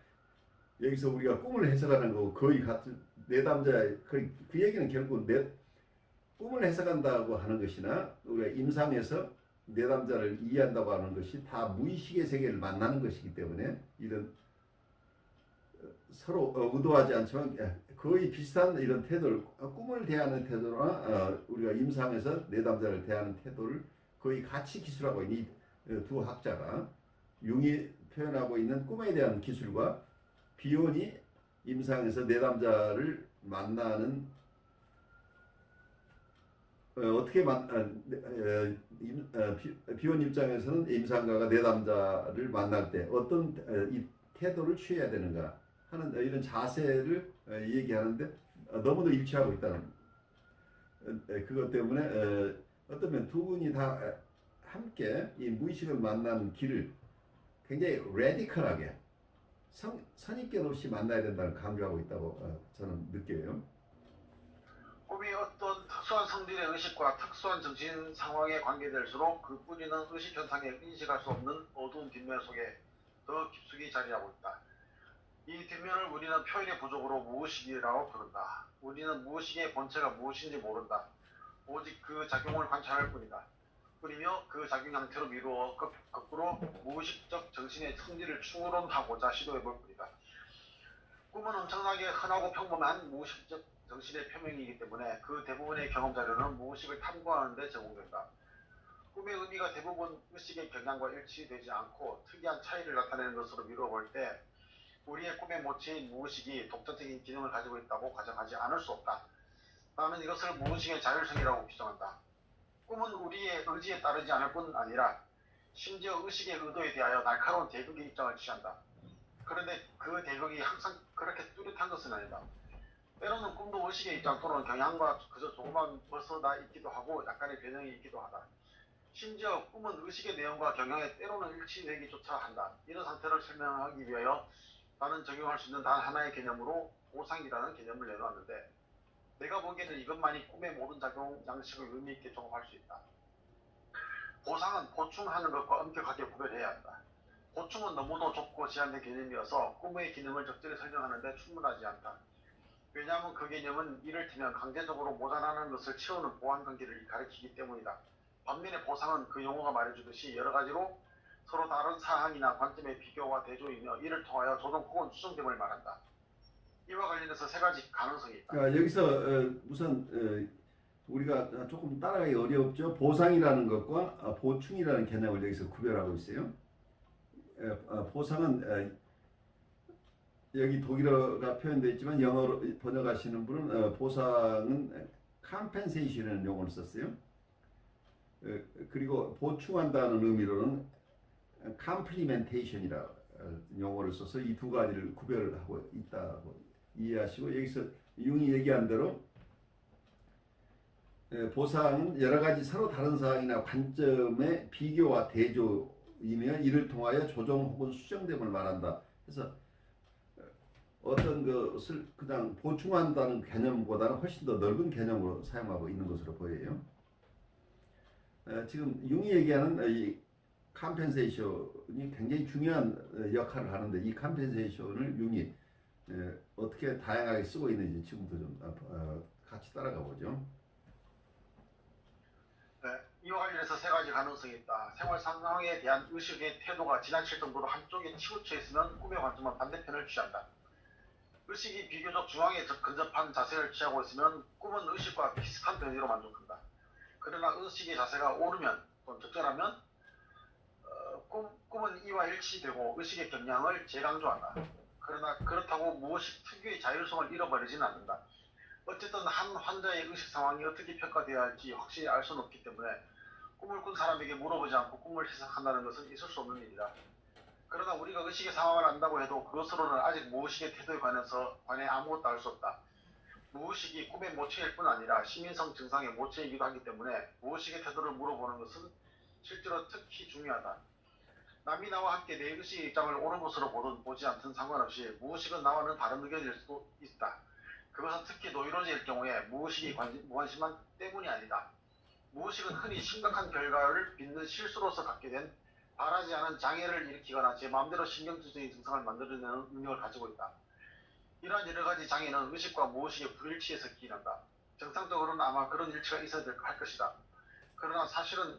여기서 우리가 꿈을 해석하는 거고 거의 같은 내담자의 그 얘기는 결국 꿈을 해석한다고 하는 것이나 우리가 임상에서 내담자를 이해한다고 하는 것이 다 무의식의 세계를 만나는 것이기 때문에 이런 서로 의도하지 않지만 거의 비슷한 이런 태도를 꿈을 대하는 태도나 우리가 임상에서 내담자를 대하는 태도를 거의 같이 기술하고 있는 이 두 학자가 융이 표현하고 있는 꿈에 대한 기술과 비혼이 임상에서 내담자를 만나는 어떻게 비혼 입장에서는 임상가가 내담자를 만날 때 어떤 이 태도를 취해야 되는가 하는 이런 자세를 얘기하는데 너무도 일치하고 있다는 그것 때문에 어쩌면 두 분이 다 함께 이 무의식을 만나는 길을 굉장히 레디컬하게 선입견 없이 만나야 된다는 강조하고 있다고 저는 느껴요. 꿈이 어떤 특수한 성질의 의식과 특수한 정신 상황에 관계될수록 그 뿌리는 의식 현상에 인식할 수 없는 어두운 뒷면 속에 더 깊숙이 자리하고 있다. 이 뒷면을 우리는 표현의 부족으로 무의식이라고 부른다. 우리는 무의식의 본체가 무엇인지 모른다. 오직 그 작용을 관찰할 뿐이다. 뿐이며 그 작용 형태로 미루어 거꾸로 무의식적 정신의 성질을 추론하고자 시도해 볼 뿐이다. 꿈은 엄청나게 흔하고 평범한 무의식적 정신의 표명이기 때문에 그 대부분의 경험 자료는 무의식을 탐구하는 데 제공된다. 꿈의 의미가 대부분 의식의 경향과 일치되지 않고 특이한 차이를 나타내는 것으로 미루어 볼 때 우리의 꿈의 모체인 무의식이 독자적인 기능을 가지고 있다고 가정하지 않을 수 없다. 나는 이것을 무의식의 자율성이라고 규정한다. 꿈은 우리의 의지에 따르지 않을 뿐 아니라 심지어 의식의 의도에 대하여 날카로운 대극의 입장을 취한다. 그런데 그 대극이 항상 그렇게 뚜렷한 것은 아니다. 때로는 꿈도 의식의 입장 또는 경향과 그저 조금만 벗어나 있기도 하고 약간의 변형이 있기도 하다. 심지어 꿈은 의식의 내용과 경향에 때로는 일치되기조차 한다. 이런 상태를 설명하기 위하여 나는 적용할 수 있는 단 하나의 개념으로 보상이라는 개념을 내놓았는데 내가 보기에는 이것만이 꿈의 모든 작용 양식을 의미있게 종합할 수 있다. 보상은 보충하는 것과 엄격하게 구별해야 한다. 보충은 너무도 좁고 제한된 개념이어서 꿈의 기능을 적절히 설명하는 데 충분하지 않다. 왜냐하면 그 개념은 이를테면 강제적으로 모자라는 것을 채우는 보완관계를 가리키기 때문이다. 반면에 보상은 그 용어가 말해주듯이 여러 가지로 서로 다른 사항이나 관점의 비교와 대조이며 이를 통하여 조정 혹은 추정됨을 말한다. 이와 관련해서 세 가지 가능성이 있다. 여기서 우선 우리가 조금 따라가기 어렵죠. 보상이라는 것과 보충이라는 개념을 여기서 구별하고 있어요. 보상은 여기 독일어가 표현되어 있지만 영어로 번역하시는 분은 보상은 compensation이라는 용어를 썼어요. 그리고 보충한다는 의미로는 complementation이라고 용어를 써서 이 두 가지를 구별을 하고 있다고 이해하시고 여기서 융이 얘기한 대로 보상은 여러 가지 서로 다른 사항이나 관점의 비교와 대조이며 이를 통하여 조정 혹은 수정됨을 말한다. 그래서 어떤 것을 그냥 보충한다는 개념보다는 훨씬 더 넓은 개념으로 사용하고 있는 것으로 보여요. 지금 융이 얘기하는 이 컴펜세이션이 굉장히 중요한 역할을 하는데 이 컴펜세이션을 융이 어떻게 다양하게 쓰고 있는지 지금부터 좀 같이 따라가 보죠. 네, 이와 관련해서 세 가지 가능성이 있다. 생활 상황에 대한 의식의 태도가 지나칠 정도로 한쪽에 치우쳐 있으면 꿈의 관점은 반대편을 취한다. 의식이 비교적 중앙에 근접한 자세를 취하고 있으면 꿈은 의식과 비슷한 변이로 만족한다. 그러나 의식의 자세가 오르면 또는 적절하면 꿈은 이와 일치되고 의식의 경향을 재강조한다. 그러나 그렇다고 무의식 특유의 자율성을 잃어버리지는 않는다. 어쨌든 한 환자의 의식 상황이 어떻게 평가되어야 할지 확실히 알 수는 없기 때문에 꿈을 꾼 사람에게 물어보지 않고 꿈을 해석한다는 것은 있을 수 없는 일이다. 그러나 우리가 의식의 상황을 안다고 해도 그것으로는 아직 무의식의 태도에 관해 아무것도 알 수 없다. 무의식이 꿈의 모체일 뿐 아니라 시민성 증상의 모체이기도 하기 때문에 무의식의 태도를 물어보는 것은 실제로 특히 중요하다. 남이 나와 함께 내 의식의 입장을 옳은 것으로 보든 보지 않든 상관없이 무의식은 나와는 다른 의견일 수도 있다. 그것은 특히 노이로제일 경우에 무의식이 무관심한 때문이 아니다. 무의식은 흔히 심각한 결과를 빚는 실수로서 갖게 된 바라지 않은 장애를 일으키거나 제 마음대로 신경질적인 증상을 만들어내는 능력을 가지고 있다. 이러한 여러 가지 장애는 의식과 무의식의 불일치에서 기인한다. 정상적으로는 아마 그런 일치가 있어야 할 것이다. 그러나 사실은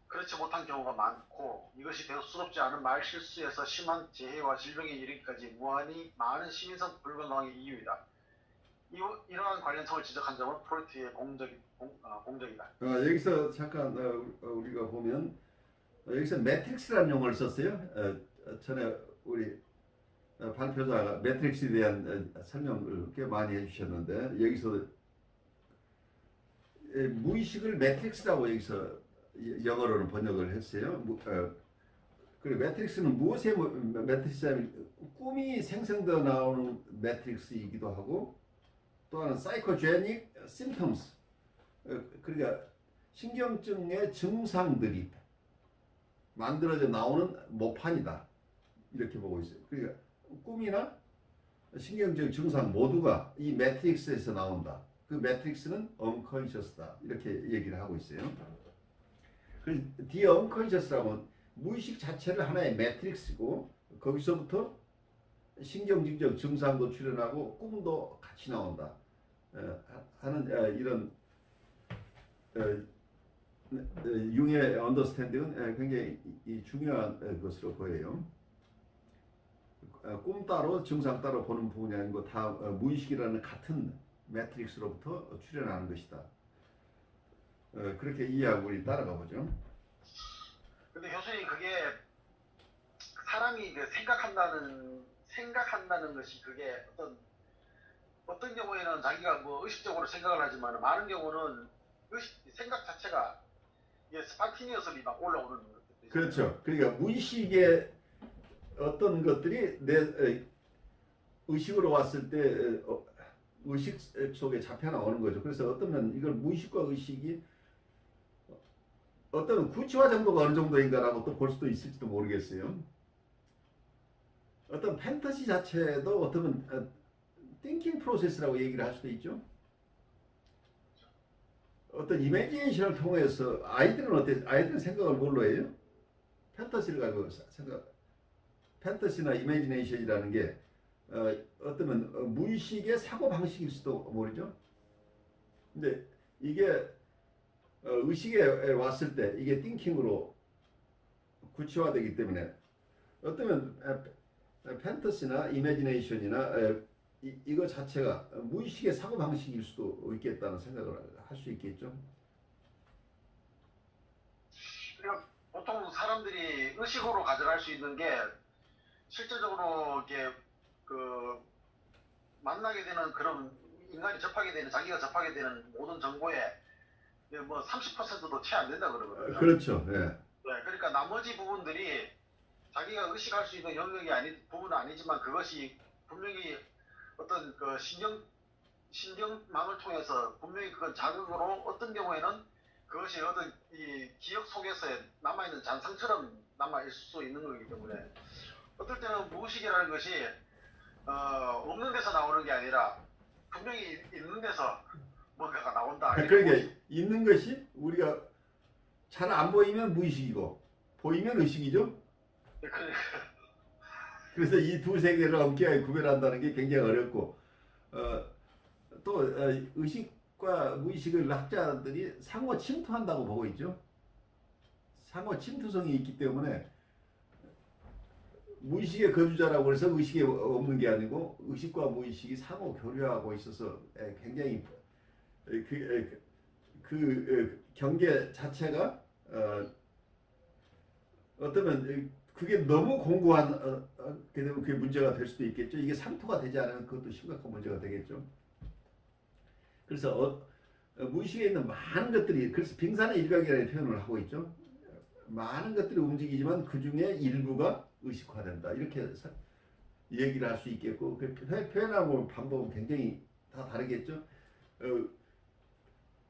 그렇지 못한 경우가 많고 이것이 대수롭지 않은 말 실수에서 심한 재해와 질병에 이르기까지 무한히 많은 시민성 불건강의 이유이다. 이러한 관련성을 지적한 점은 프로이트의 공적이다. 여기서 잠깐 우리가 보면 여기서 매트릭스라는 용어를 썼어요. 전에 우리 발표자가 매트릭스에 대한 설명을 꽤 많이 해주셨는데 여기서 무의식을 매트릭스라고 여기서 영어로는 번역을 했어요. 그리고 매트릭스는 무엇의 매트릭스냐면 꿈이 생성되어 나오는 매트릭스이기도 하고 또 하나는 사이코제닉 심텀스 그러니까 신경증의 증상들이 만들어져 나오는 모판이다 이렇게 보고 있어요. 그러니까 꿈이나 신경적 증상 모두가 이 매트릭스에서 나온다. 그 매트릭스는 unconscious다 이렇게 얘기를 하고 있어요. 그래서 the unconscious라고 무의식 자체를 하나의 매트릭스고 거기서부터 신경증적 증상도 출현하고 꿈도 같이 나온다 하는 이런 융의 언더스탠딩은 굉장히 중요한 것으로 보여요. 꿈 따로 증상 따로 보는 부분이 아니고 다 무의식이라는 같은 매트릭스로부터 출현하는 것이다. 그렇게 이해하고 우리 따라가 보죠. 근데 교수님 그게 사람이 생각한다는 것이 그게 어떤 경우에는 자기가 뭐 의식적으로 생각을 하지만 많은 경우는 생각 자체가 이게 스판티니어스리 막 올라오는 것들. 그렇죠. 그러니까 무의식의 어떤 것들이 내 의식으로 왔을 때 의식 속에 잡혀 나오는 거죠. 그래서 어떠면 이걸 무의식과 의식이 어떤 구체화 정도가 어느 정도인가라고 또 볼 수도 있을지도 모르겠어요. 어떤 판타지 자체도 어쩌면 thinking process라고 얘기를 할 수도 있죠. 어떤 이미지네이션을 통해서 아이들은 생각을 뭘로 해요? 판타지를 가지고 판타지나 이미지네이션이라는 게 어쩌면 무의식의 사고 방식일 수도 모르죠. 근데 이게 의식에 왔을 때 이게 띵킹으로 구체화되기 때문에 어쩌면 판타지나 이미지네이션이나 이거 자체가 무의식의 사고 방식일 수도 있겠다는 생각을 할 수 있겠죠. 그러니까 보통 사람들이 의식으로 가져갈 수 있는 게 실질적으로 이렇게 만나게 되는 그런 인간이 접하게 되는 자기가 접하게 되는 모든 정보에 뭐 30%도 채 안 된다 그러거든요. 그렇죠. 예. 네, 그러니까 나머지 부분들이 자기가 의식할 수 있는 영역이 부분은 아니지만 그것이 분명히 어떤 그 신경망을 통해서 분명히 그건 자극으로 어떤 경우에는 그것이 어떤 이 기억 속에서 남아있는 잔상처럼 남아있을 수 있는 거기 때문에 어떨 때는 무의식이라는 것이 없는 데서 나오는 게 아니라 분명히 있는 데서 뭔가가 나온다. 그러니까 있는 것이 우리가 잘 안 보이면 무의식이고 보이면 의식이죠. 그래서 이 두 세계를 엄격하게 구별한다는 게 굉장히 어렵고 또 의식과 무의식을 학자들이 상호 침투한다고 보고 있죠. 상호 침투성이 있기 때문에 무의식의 거주자라고 해서 의식이 없는 게 아니고 의식과 무의식이 상호 교류하고 있어서 굉장히 그 경계 자체가 어쩌면 그게 너무 공고한 그게 문제가 될 수도 있겠죠. 이게 상토가 되지 않으면 그것도 심각한 문제가 되겠죠. 그래서 무의식에 있는 많은 것들이, 그래서 빙산의 일각이라는 표현을 하고 있죠. 많은 것들이 움직이지만 그 중에 일부가 의식화된다, 이렇게 얘기를 할 수 있겠고, 그 표현하고 방법은 굉장히 다 다르겠죠.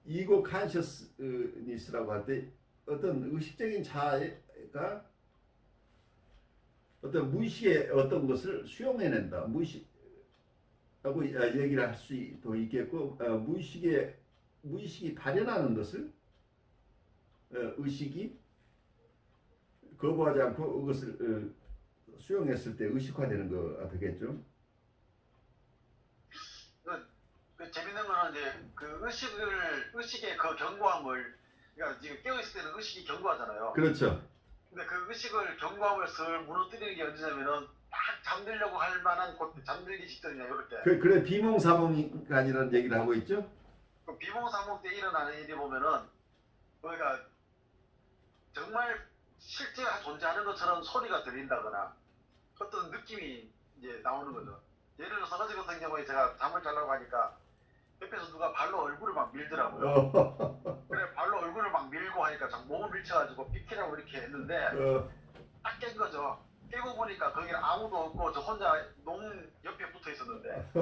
이고 컨셔스니스라고 할 때 어떤 의식적인 자아가 어떤 무의식의 어떤 것을 수용해낸다, 무의식하고 얘기를 할 수도 있겠고, 무의식이 발현하는 것을 의식이 거부하지 않고 그것을 수용했을 때 의식화되는 거가 되겠죠. 그 재밌는 거는 이제 그 의식의 그 견고함을, 그러니까 지금 깨어있을 때는 의식이 견고하잖아요. 그렇죠. 근데 그 의식을 견고함을 슬 무너뜨리는 게 언제냐면은 딱 잠들려고 할 만한 곳, 잠들기 직전이냐, 이럴 때. 그래 비몽사몽간이라는 얘기를 하고 있죠. 그 비몽사몽 때 일어나는 일이 보면은 그러니까 정말 실제 존재하는 것처럼 소리가 들린다거나 어떤 느낌이 이제 나오는 거죠. 예를 들어서 어제 같은 경우에 제가 잠을 자려고 하니까 옆에서 누가 발로 얼굴을 막 밀더라고요. 그래 발로 얼굴을 막 밀고 하니까 참 몸을 밀쳐가지고 비키라고 이렇게 했는데 딱 깬 거죠. 깨고 보니까 거기는 아무도 없고 저 혼자 농 옆에 붙어 있었는데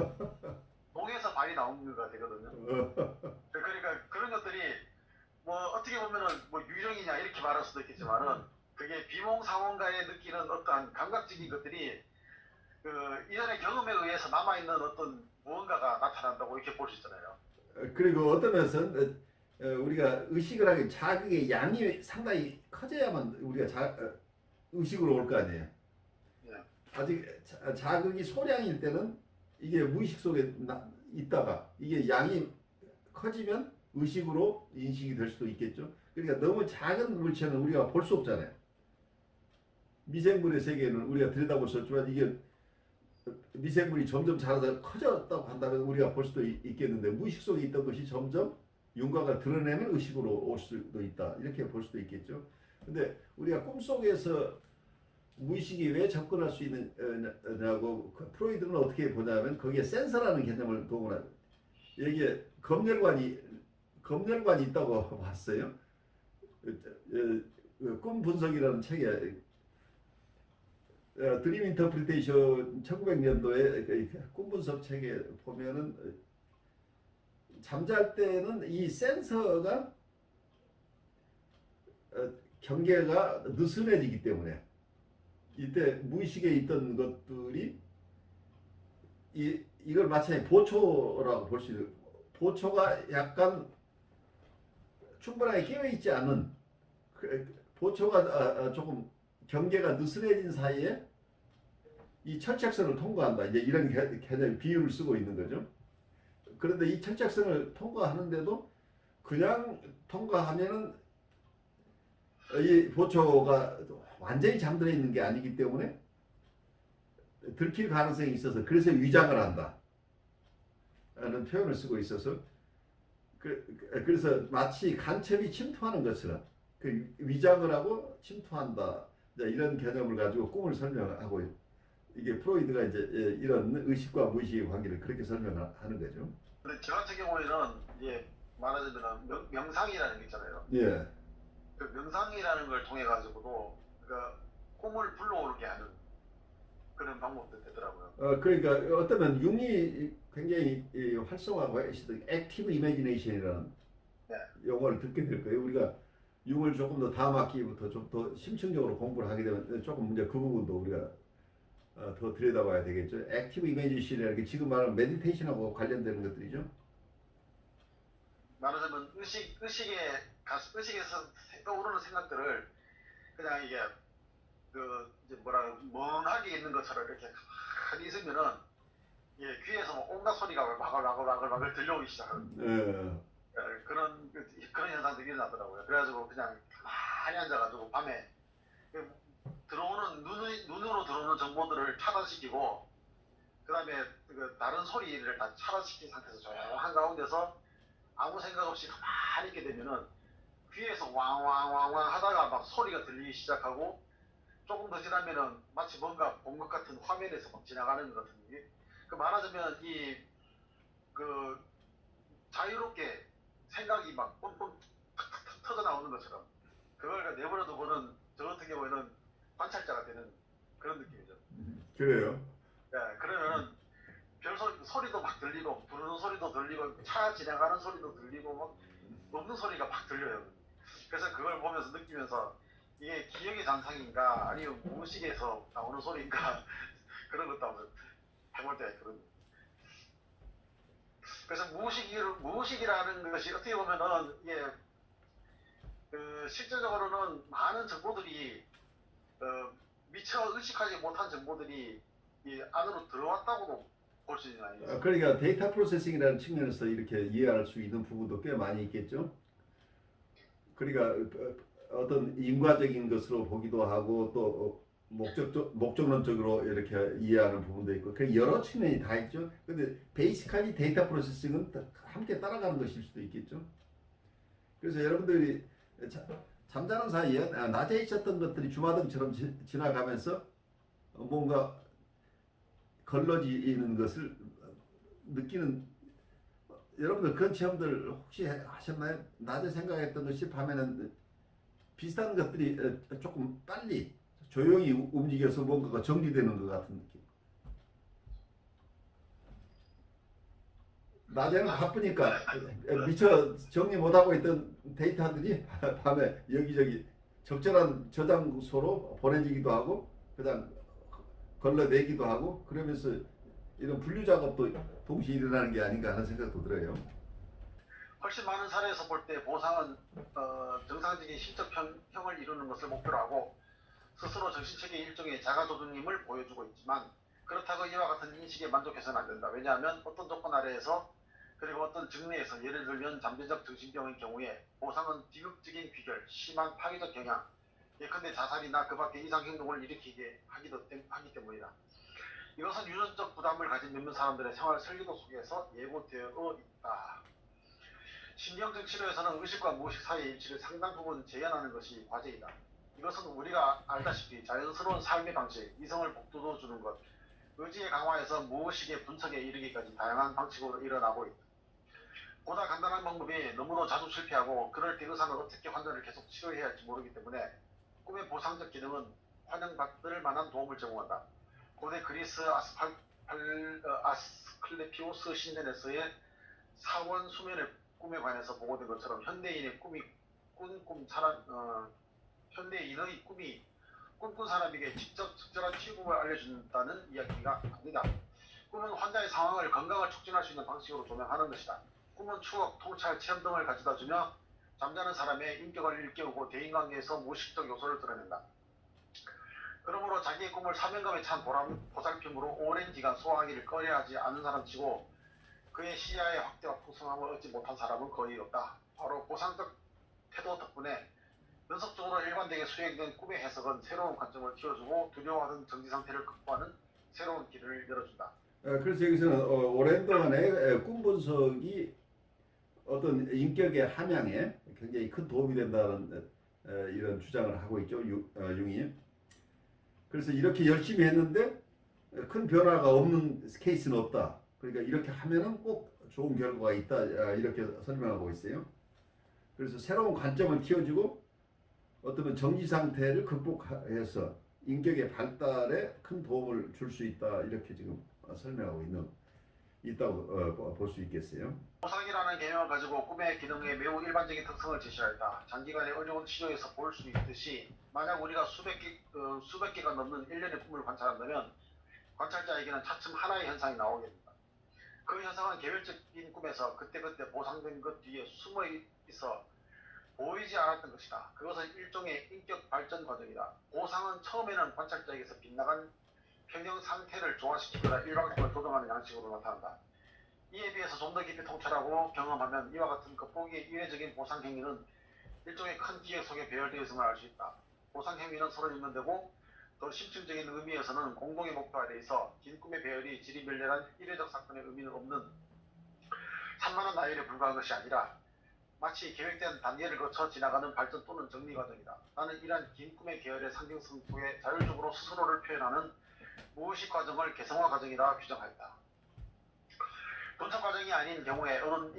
농에서 발이 나온 거가 되거든요. 그러니까 그런 것들이 뭐 어떻게 보면은 뭐 유령이냐 이렇게 말할 수도 있겠지만은 그게 비몽사몽가에 느끼는 어떠한 감각적인 것들이 그 이전의 경험에 의해서 남아있는 어떤 무언가가 나타난다고 이렇게 볼 수 있잖아요. 그리고 어떤 면에서는 우리가 의식을 하기 자극의 양이 상당히 커져야만 우리가 의식으로 올 거 아니에요. 네. 아직 자극이 소량일 때는 이게 무의식 속에 있다가 이게 양이 커지면 의식으로 인식이 될 수도 있겠죠. 그러니까 너무 작은 물체는 우리가 볼 수 없잖아요. 미생물의 세계는 우리가 들여다볼 수 없지만 이게 미생물이 점점 자라서 커졌다고 한다면 우리가 볼 수도 있겠는데, 무의식 속에 있던 것이 점점 윤곽을 드러내면 의식으로 올 수도 있다, 이렇게 볼 수도 있겠죠. 근데 우리가 꿈속에서 무의식이 왜 접근할 수 있느냐고 프로이드는 어떻게 보냐면 거기에 센서라는 개념을 동원한, 여기에 검열관이 있다고 봤어요. 꿈 분석이라는 책에 드림 인터프리테이션 1900년도에 꿈 분석 책에 보면은 잠잘 때는 이 센서가 경계가 느슨해지기 때문에 이때 무의식에 있던 것들이 이걸 마치 보초라고 볼 수 있는, 보초가 약간 충분하게 깨어있지 않은, 보초가 조금 경계가 느슨해진 사이에 이 철책선을 통과한다, 이제 이런 개념 비유를 쓰고 있는 거죠. 그런데 이 철책선을 통과하는데도 그냥 통과하면은 이 보초가 완전히 잠들어 있는 게 아니기 때문에 들킬 가능성이 있어서, 그래서 위장을 한다 라는 표현을 쓰고 있어서, 그래서 마치 간첩이 침투하는 것처럼 그 위장을 하고 침투한다, 이런 개념을 가지고 꿈을 설명하고, 이게 프로이드가 이제 이런 의식과 무의식의 관계를 그렇게 설명하는 거죠. 근데 저 같은 경우에는 이제 말하자면 명상이라는 게 있잖아요. 예. 그 명상이라는 걸 통해 가지고도 그러니까 꿈을 불러오게 하는 그런 방법도 되더라고요. 그러니까 어쩌면 융이 굉장히 활성화하고 액티브 이미지네이션이라는 네. 용어를 듣게 될 거예요. 우리가 융을 조금 더 다음 학기부터 좀 더 심층적으로 공부를 하게 되면 조금 이제 그 부분도 우리가 더 들여다봐야 되겠죠. 액티브 이미지네이션이라는 게 지금 말하는 메디테이션하고 관련되는 것들이죠. 말하자면 의식에서 떠오르는 생각들을 그냥 이게 그 이제 뭐라 멍하게 있는 것처럼 이렇게 가만히 있으면은 예, 귀에서 온갖 소리가 와글와글 들려오기 시작하는 그런 현상들이 일어나더라고요. 그래가지고 그냥 가만히 앉아가지고 밤에 들어오는 눈으로 들어오는 정보들을 차단시키고 그다음에 그 다른 소리를 다 차단시킨 상태에서 조용한 가운데서 아무 생각 없이 가만히 있게 되면은 귀에서 왕왕왕왕 하다가 막 소리가 들리기 시작하고 조금 더 지나면은 마치 뭔가 본 것 같은 화면에서 막 지나가는 것 같은 게 그 말하자면 이 그 자유롭게 생각이 막 뿜뿜 탁탁탁 터져 나오는 것처럼 그걸 내버려도 보는 저 같은 경우에는 관찰자가 되는 그런 느낌이죠. 그래요. 예, 그러면은 소리도 막 들리고 부르는 소리도 들리고 차 지나가는 소리도 들리고 막 없는 소리가 막 들려요. 그래서 그걸 보면서 느끼면서 이게 기억의 잔상인가 아니면 무의식에서 나오는 소리인가 그런 것도 한번 해볼 때 그런. 그래서 무의식이라는 것이 어떻게 보면은 이게 그 실질적으로는 많은 정보들이 미처 의식하지 못한 정보들이 이 안으로 들어왔다고도 볼 수 있는 아니겠습니까? 그러니까 데이터 프로세싱이라는 측면에서 이렇게 이해할 수 있는 부분도 꽤 많이 있겠죠. 그러니까 어떤 인과적인 것으로 보기도 하고 또 목적론적으로 이렇게 이해하는 부분도 있고 그 여러 측면이 다 있죠. 근데 베이시컬리 데이터 프로세싱은 함께 따라가는 것일 수도 있겠죠. 그래서 여러분들이 잠자는 사이에 낮에 있었던 것들이 주마등처럼 지나가면서 뭔가 걸러지는 것을 느끼는 여러분들 그런 체험들 혹시 하셨나요? 낮에 생각했던 것이 밤에는 비슷한 것들이 조금 빨리 조용히 움직여서 뭔가가 정리되는 것 같은 느낌. 낮에는 바쁘니까 미처 정리 못하고 있던 데이터들이 밤에 여기저기 적절한 저장소로 보내지기도 하고 그다음 걸러내기도 하고 그러면서 이런 분류 작업도 동시에 일어나는 게 아닌가 하는 생각도 들어요. 훨씬 많은 사례에서 볼 때 보상은 정상적인 신적 형을 이루는 것을 목표로 하고 스스로 정신체계 일종의 자가조준임을 보여주고 있지만 그렇다고 이와 같은 인식에 만족해서는 안 된다. 왜냐하면 어떤 조건 아래에서 그리고 어떤 증례에서 예를 들면 잠재적 정신병의 경우에 보상은 비극적인 귀결, 심한 파괴적 경향, 예컨대 자살이나 그 밖의 이상 행동을 일으키게 하기 때문이다. 이것은 유전적 부담을 가진 몇몇 사람들의 생활 설계도 속에서 예고되어 있다. 신경적 치료에서는 의식과 무의식 사이의 일치를 상당 부분 재현하는 것이 과제이다. 이것은 우리가 알다시피 자연스러운 삶의 방식, 이성을 복돋워 주는 것, 의지의 강화에서 무의식의 분석에 이르기까지 다양한 방식으로 일어나고 있다. 보다 간단한 방법이 너무도 자주 실패하고 그럴 때 의사는 어떻게 환자를 계속 치료해야 할지 모르기 때문에 꿈의 보상적 기능은 환영받을 만한 도움을 제공한다. 고대 그리스 아스클레피오스 신전에서의 사원 수면의 꿈에 관해서 보고된 것처럼 현대인의 꿈이 꿈꾼 사람에게 직접 적절한 치유법을 알려준다는 이야기가 아니다. 꿈은 환자의 상황을 건강을 촉진할 수 있는 방식으로 조명하는 것이다. 꿈은 추억, 통찰, 체험 등을 가져다주며 잠자는 사람의 인격을 일깨우고 대인관계에서 무의식적 요소를 드러낸다. 그러므로 자기의 꿈을 사명감에 찬 보살핌으로 오랜 기간 소화하기를 꺼려하지 않은 사람치고 그의 시야의 확대와 풍성함을 얻지 못한 사람은 거의 없다. 바로 보상적 태도 덕분에 연속적으로 일관되게 수행된 꿈의 해석은 새로운 관점을 틔워주고 두려워하던 정지 상태를 극복하는 새로운 길을 열어준다. 그래서 여기서는 오랜 동안의 꿈 분석이 어떤 인격의 함양에 굉장히 큰 도움이 된다는 이런 주장을 하고 있죠. 융이. 그래서 이렇게 열심히 했는데 큰 변화가 없는 케이스는 없다. 그러니까 이렇게 하면은 꼭 좋은 결과가 있다. 이렇게 설명하고 있어요. 그래서 새로운 관점을 틔워주고 어떤 정지 상태를 극복해서 인격의 발달에 큰 도움을 줄 수 있다 이렇게 지금 설명하고 있다고 볼 수 있겠어요. 보상이라는 개념을 가지고 꿈의 기능에 매우 일반적인 특성을 제시하였다. 장기간의 어려운 치료에서 볼 수 있듯이 만약 우리가 수백 개가 넘는 일련의 꿈을 관찰한다면 관찰자에게는 차츰 하나의 현상이 나오게 됩니다. 그 현상은 개별적인 꿈에서 그때그때 보상된 것 뒤에 숨어 있어 보이지 않았던 것이다. 그것은 일종의 인격 발전 과정이다. 보상은 처음에는 관찰자에게서 빗나간 평형 상태를 조화시키거나 일방적으로 조정하는 양식으로 나타난다. 이에 비해서 좀 더 깊이 통찰하고 경험하면 이와 같은 겉보기에 이례적인 보상 행위는 일종의 큰 기획 속에 배열되어 있음을 알 수 있다. 보상 행위는 서로 연관되고 더 심층적인 의미에서는 공동의 목표화되어 있어 긴 꿈의 배열이 지리멸렬한 이례적 사건의 의미는 없는 산만한 나열에 불과한 것이 아니라 마치 계획된 단계를 거쳐 지나가는 발전 또는 정리 과정이다. 나는 이러한 긴 꿈의 계열의 상징성 속에 자율적으로 스스로를 표현하는 무의식 과정을 개성화 과정이라 규정하였다. 분석 과정이 아닌 경우에 어느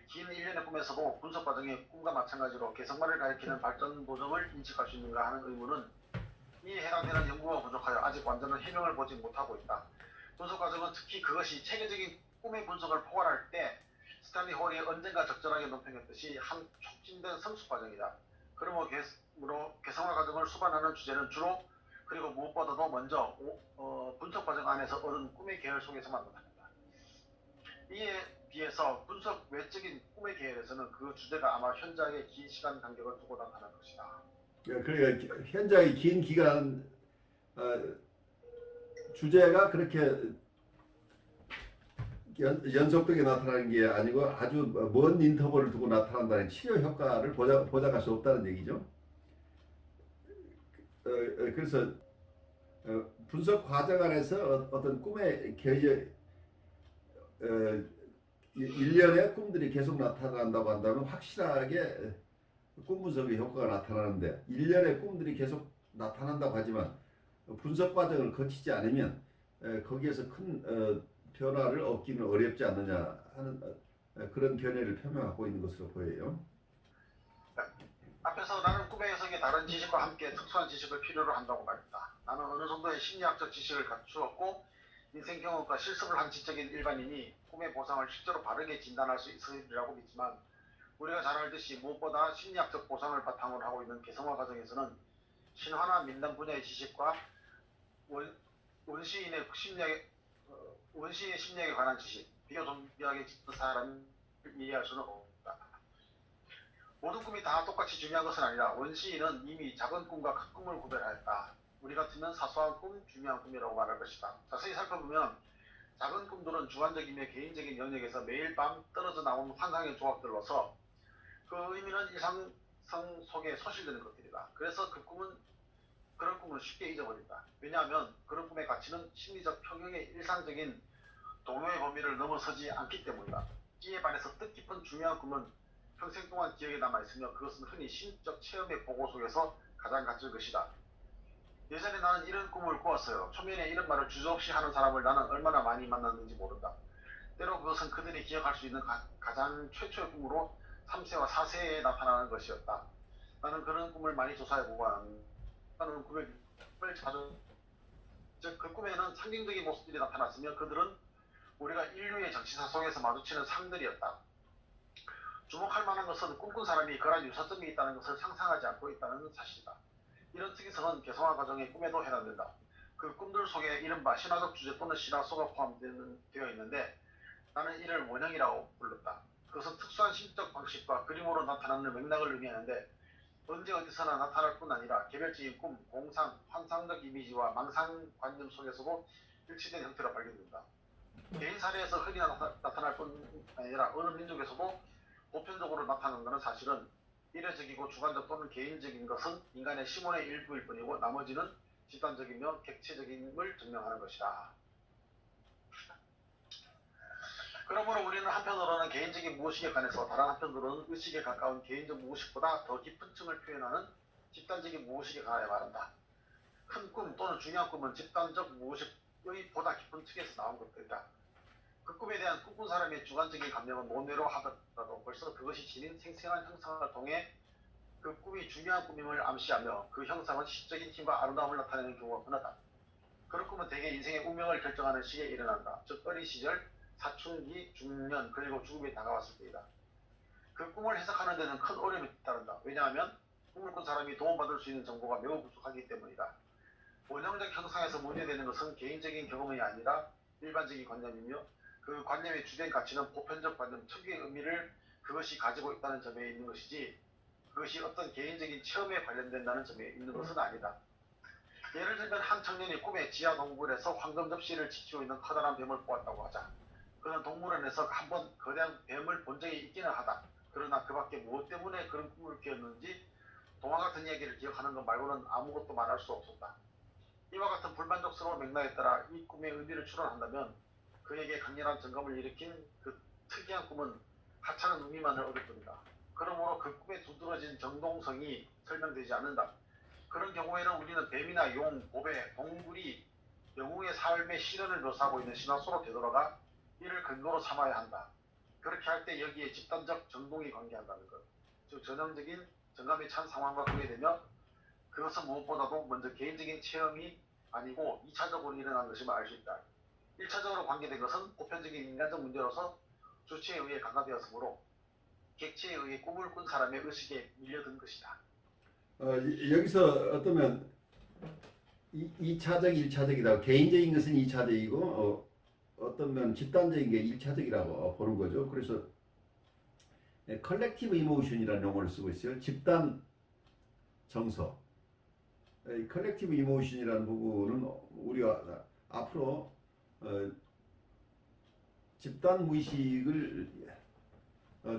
긴 일련의 꿈에서도 분석 과정이 꿈과 마찬가지로 개성화를 가리키는 발전 도정을 인식할 수 있는가 하는 의문은 이에 해당되는 연구가 부족하여 아직 완전한 해명을 보지 못하고 있다. 분석 과정은 특히 그것이 체계적인 꿈의 분석을 포괄할 때 스탠리 홀이 언젠가 적절하게 논평했듯이 한 촉진된 성숙 과정이다. 그러므로 개성화 과정을 수반하는 주제는 주로 그리고 무엇보다도 먼저 분석 과정 안에서 얻은 꿈의 계열 속에서만 나타난다. 이에 비해서 분석 외적인 꿈의 계열에서는 그 주제가 아마 현저하게 긴 시간 간격을 두고 나타날 것이다. 그러니까 현장의 긴 기간 주제가 그렇게 연속되게 나타나는 게 아니고 아주 먼 인터벌을 두고 나타난다는 치료 효과를 보장할 수 없다는 얘기죠. 그래서 분석 과정 안에서 어떤 꿈의 일련의 꿈들이 계속 나타난다고 한다면 확실하게 꿈 분석의 효과가 나타나는데 일련의 꿈들이 계속 나타난다고 하지만 분석 과정을 거치지 않으면 거기에서 큰 변화를 얻기는 어렵지 않느냐 하는 그런 견해를 표명하고 있는 것으로 보여요. 앞에서 나는 꿈의 해석이 다른 지식과 함께 특수한 지식을 필요로 한다고 말했다. 나는 어느 정도의 심리학적 지식을 갖추었고 인생 경험과 실습을 한 지적인 일반인이 꿈의 보상을 실제로 바르게 진단할 수 있으리라고 믿지만 우리가 잘 알듯이 무엇보다 심리학적 보상을 바탕으로 하고 있는 개성화 과정에서는 신화나 민담 분야의 지식과 원시인의 심리학에 관한 지식, 비교존비하게 짙은 사람을 이해할 수는 없다. 모든 꿈이 다 똑같이 중요한 것은 아니라 원시인은 이미 작은 꿈과 큰 꿈을 구별하였다. 우리 같으면 사소한 꿈, 중요한 꿈이라고 말할 것이다. 자세히 살펴보면 작은 꿈들은 주관적이며 개인적인 영역에서 매일 밤 떨어져 나온 환상의 조각들로서 그 의미는 일상성 속에 소실되는 것들이다. 그래서 그런 꿈은 쉽게 잊어버린다. 왜냐하면 그런 꿈의 가치는 심리적 평형의 일상적인 동요의 범위를 넘어서지 않기 때문이다. 이에 반해서 뜻깊은 중요한 꿈은 평생 동안 기억에 남아있으며 그것은 흔히 심적 체험의 보고 속에서 가장 갇힐 것이다. 예전에 나는 이런 꿈을 꾸었어요. 초면에 이런 말을 주저없이 하는 사람을 나는 얼마나 많이 만났는지 모른다. 때로 그것은 그들이 기억할 수 있는 가장 최초의 꿈으로 3세와 4세에 나타나는 것이었다. 나는 그런 꿈을 많이 조사해보고 나는 꿈을 자주 즉 그 꿈에는 상징적인 모습들이 나타났으며 그들은 우리가 인류의 정치사 속에서 마주치는 상들이었다. 주목할 만한 것은 꿈꾼 사람이 그러한 유사점이 있다는 것을 상상하지 않고 있다는 사실이다. 이런 특이성은 개성화 과정의 꿈에도 해당된다. 그 꿈들 속에 이른바 신화적 주제 또는 신화소가 포함되어 있는데 나는 이를 원형이라고 불렀다. 그것은 특수한 심적 방식과 그림으로 나타나는 맥락을 의미하는데 언제 어디서나 나타날 뿐 아니라 개별적인 꿈, 공상, 환상적 이미지와 망상관념 속에서도 일치된 형태로 발견된다. 개인 사례에서 흔히 나타날 뿐 아니라 어느 민족에서도 보편적으로 나타나는 것은 사실은 이례적이고 주관적 또는 개인적인 것은 인간의 심원의 일부일 뿐이고 나머지는 집단적이며 객체적임을 증명하는 것이다. 그러므로 우리는 한편으로는 개인적인 무의식에 관해서 다른 한편으로는 의식에 가까운 개인적 무의식보다 더 깊은 층을 표현하는 집단적인 무의식에 관하여 말한다. 큰 꿈 또는 중요한 꿈은 집단적 무의식의 보다 깊은 층에서 나온 것들이다. 그 꿈에 대한 꿈꾼 사람의 주관적인 감정은 논외로 하더라도 벌써 그것이 지닌 생생한 형상을 통해 그 꿈이 중요한 꿈임을 암시하며 그 형상은 시적인 힘과 아름다움을 나타내는 경우가 흔하다. 그런 꿈은 대개 인생의 운명을 결정하는 시기에 일어난다. 즉 어린 시절, 사춘기, 중년, 그리고 죽음이 다가왔을 때이다. 그 꿈을 해석하는 데는 큰 어려움이 따른다. 왜냐하면 꿈을 꾼 사람이 도움받을 수 있는 정보가 매우 부족하기 때문이다. 원형적 형상에서 문제되는 것은 개인적인 경험이 아니라 일반적인 관념이며 그 관념의 주된 가치는 보편적 관념, 특유의 의미를 그것이 가지고 있다는 점에 있는 것이지 그것이 어떤 개인적인 체험에 관련된다는 점에 있는 것은 아니다. 예를 들면 한 청년이 꿈에 지하 동굴에서 황금 접시를 지키고 있는 커다란 뱀을 보았다고 하자. 그는 동물원에서 한번 거대한 뱀을 본 적이 있기는 하다. 그러나 그 밖에 무엇 때문에 그런 꿈을 꾸었는지 동화 같은 이야기를 기억하는 것 말고는 아무것도 말할 수 없었다. 이와 같은 불만족스러운 맥락에 따라 이 꿈의 의미를 추론한다면 그에게 강렬한 정감을 일으킨 그 특이한 꿈은 하찮은 의미만을 얻을 뿐이다. 그러므로 그 꿈에 두드러진 정동성이 설명되지 않는다. 그런 경우에는 우리는 뱀이나 용, 보배, 동굴이 영웅의 삶의 실현을 묘사하고 있는 신화소로 되돌아가 이를 근거로 삼아야 한다. 그렇게 할 때 여기에 집단적 정동이 관계한다는 것. 즉 전형적인 정감이 찬 상황과 관계되며 그것은 무엇보다도 먼저 개인적인 체험이 아니고 2차적으로 일어난 것임을 알 수 있다. 1차적으로 관계된 것은 보편적인 인간적 문제로서 주체에 의해 간과되었으므로 객체에 의해 꿈을 꾼 사람의 의식에 밀려든 것이다. 여기서 어떠면 2차적, 1차적이다. 개인적인 것은 2차적이고 어떤 면 집단적인 게 1차적이라고 보는 거죠. 그래서 컬렉티브 이모션이라는 용어를 쓰고 있어요. 집단 정서. 컬렉티브 이모션이라는 부분은 우리가 앞으로 집단 무의식을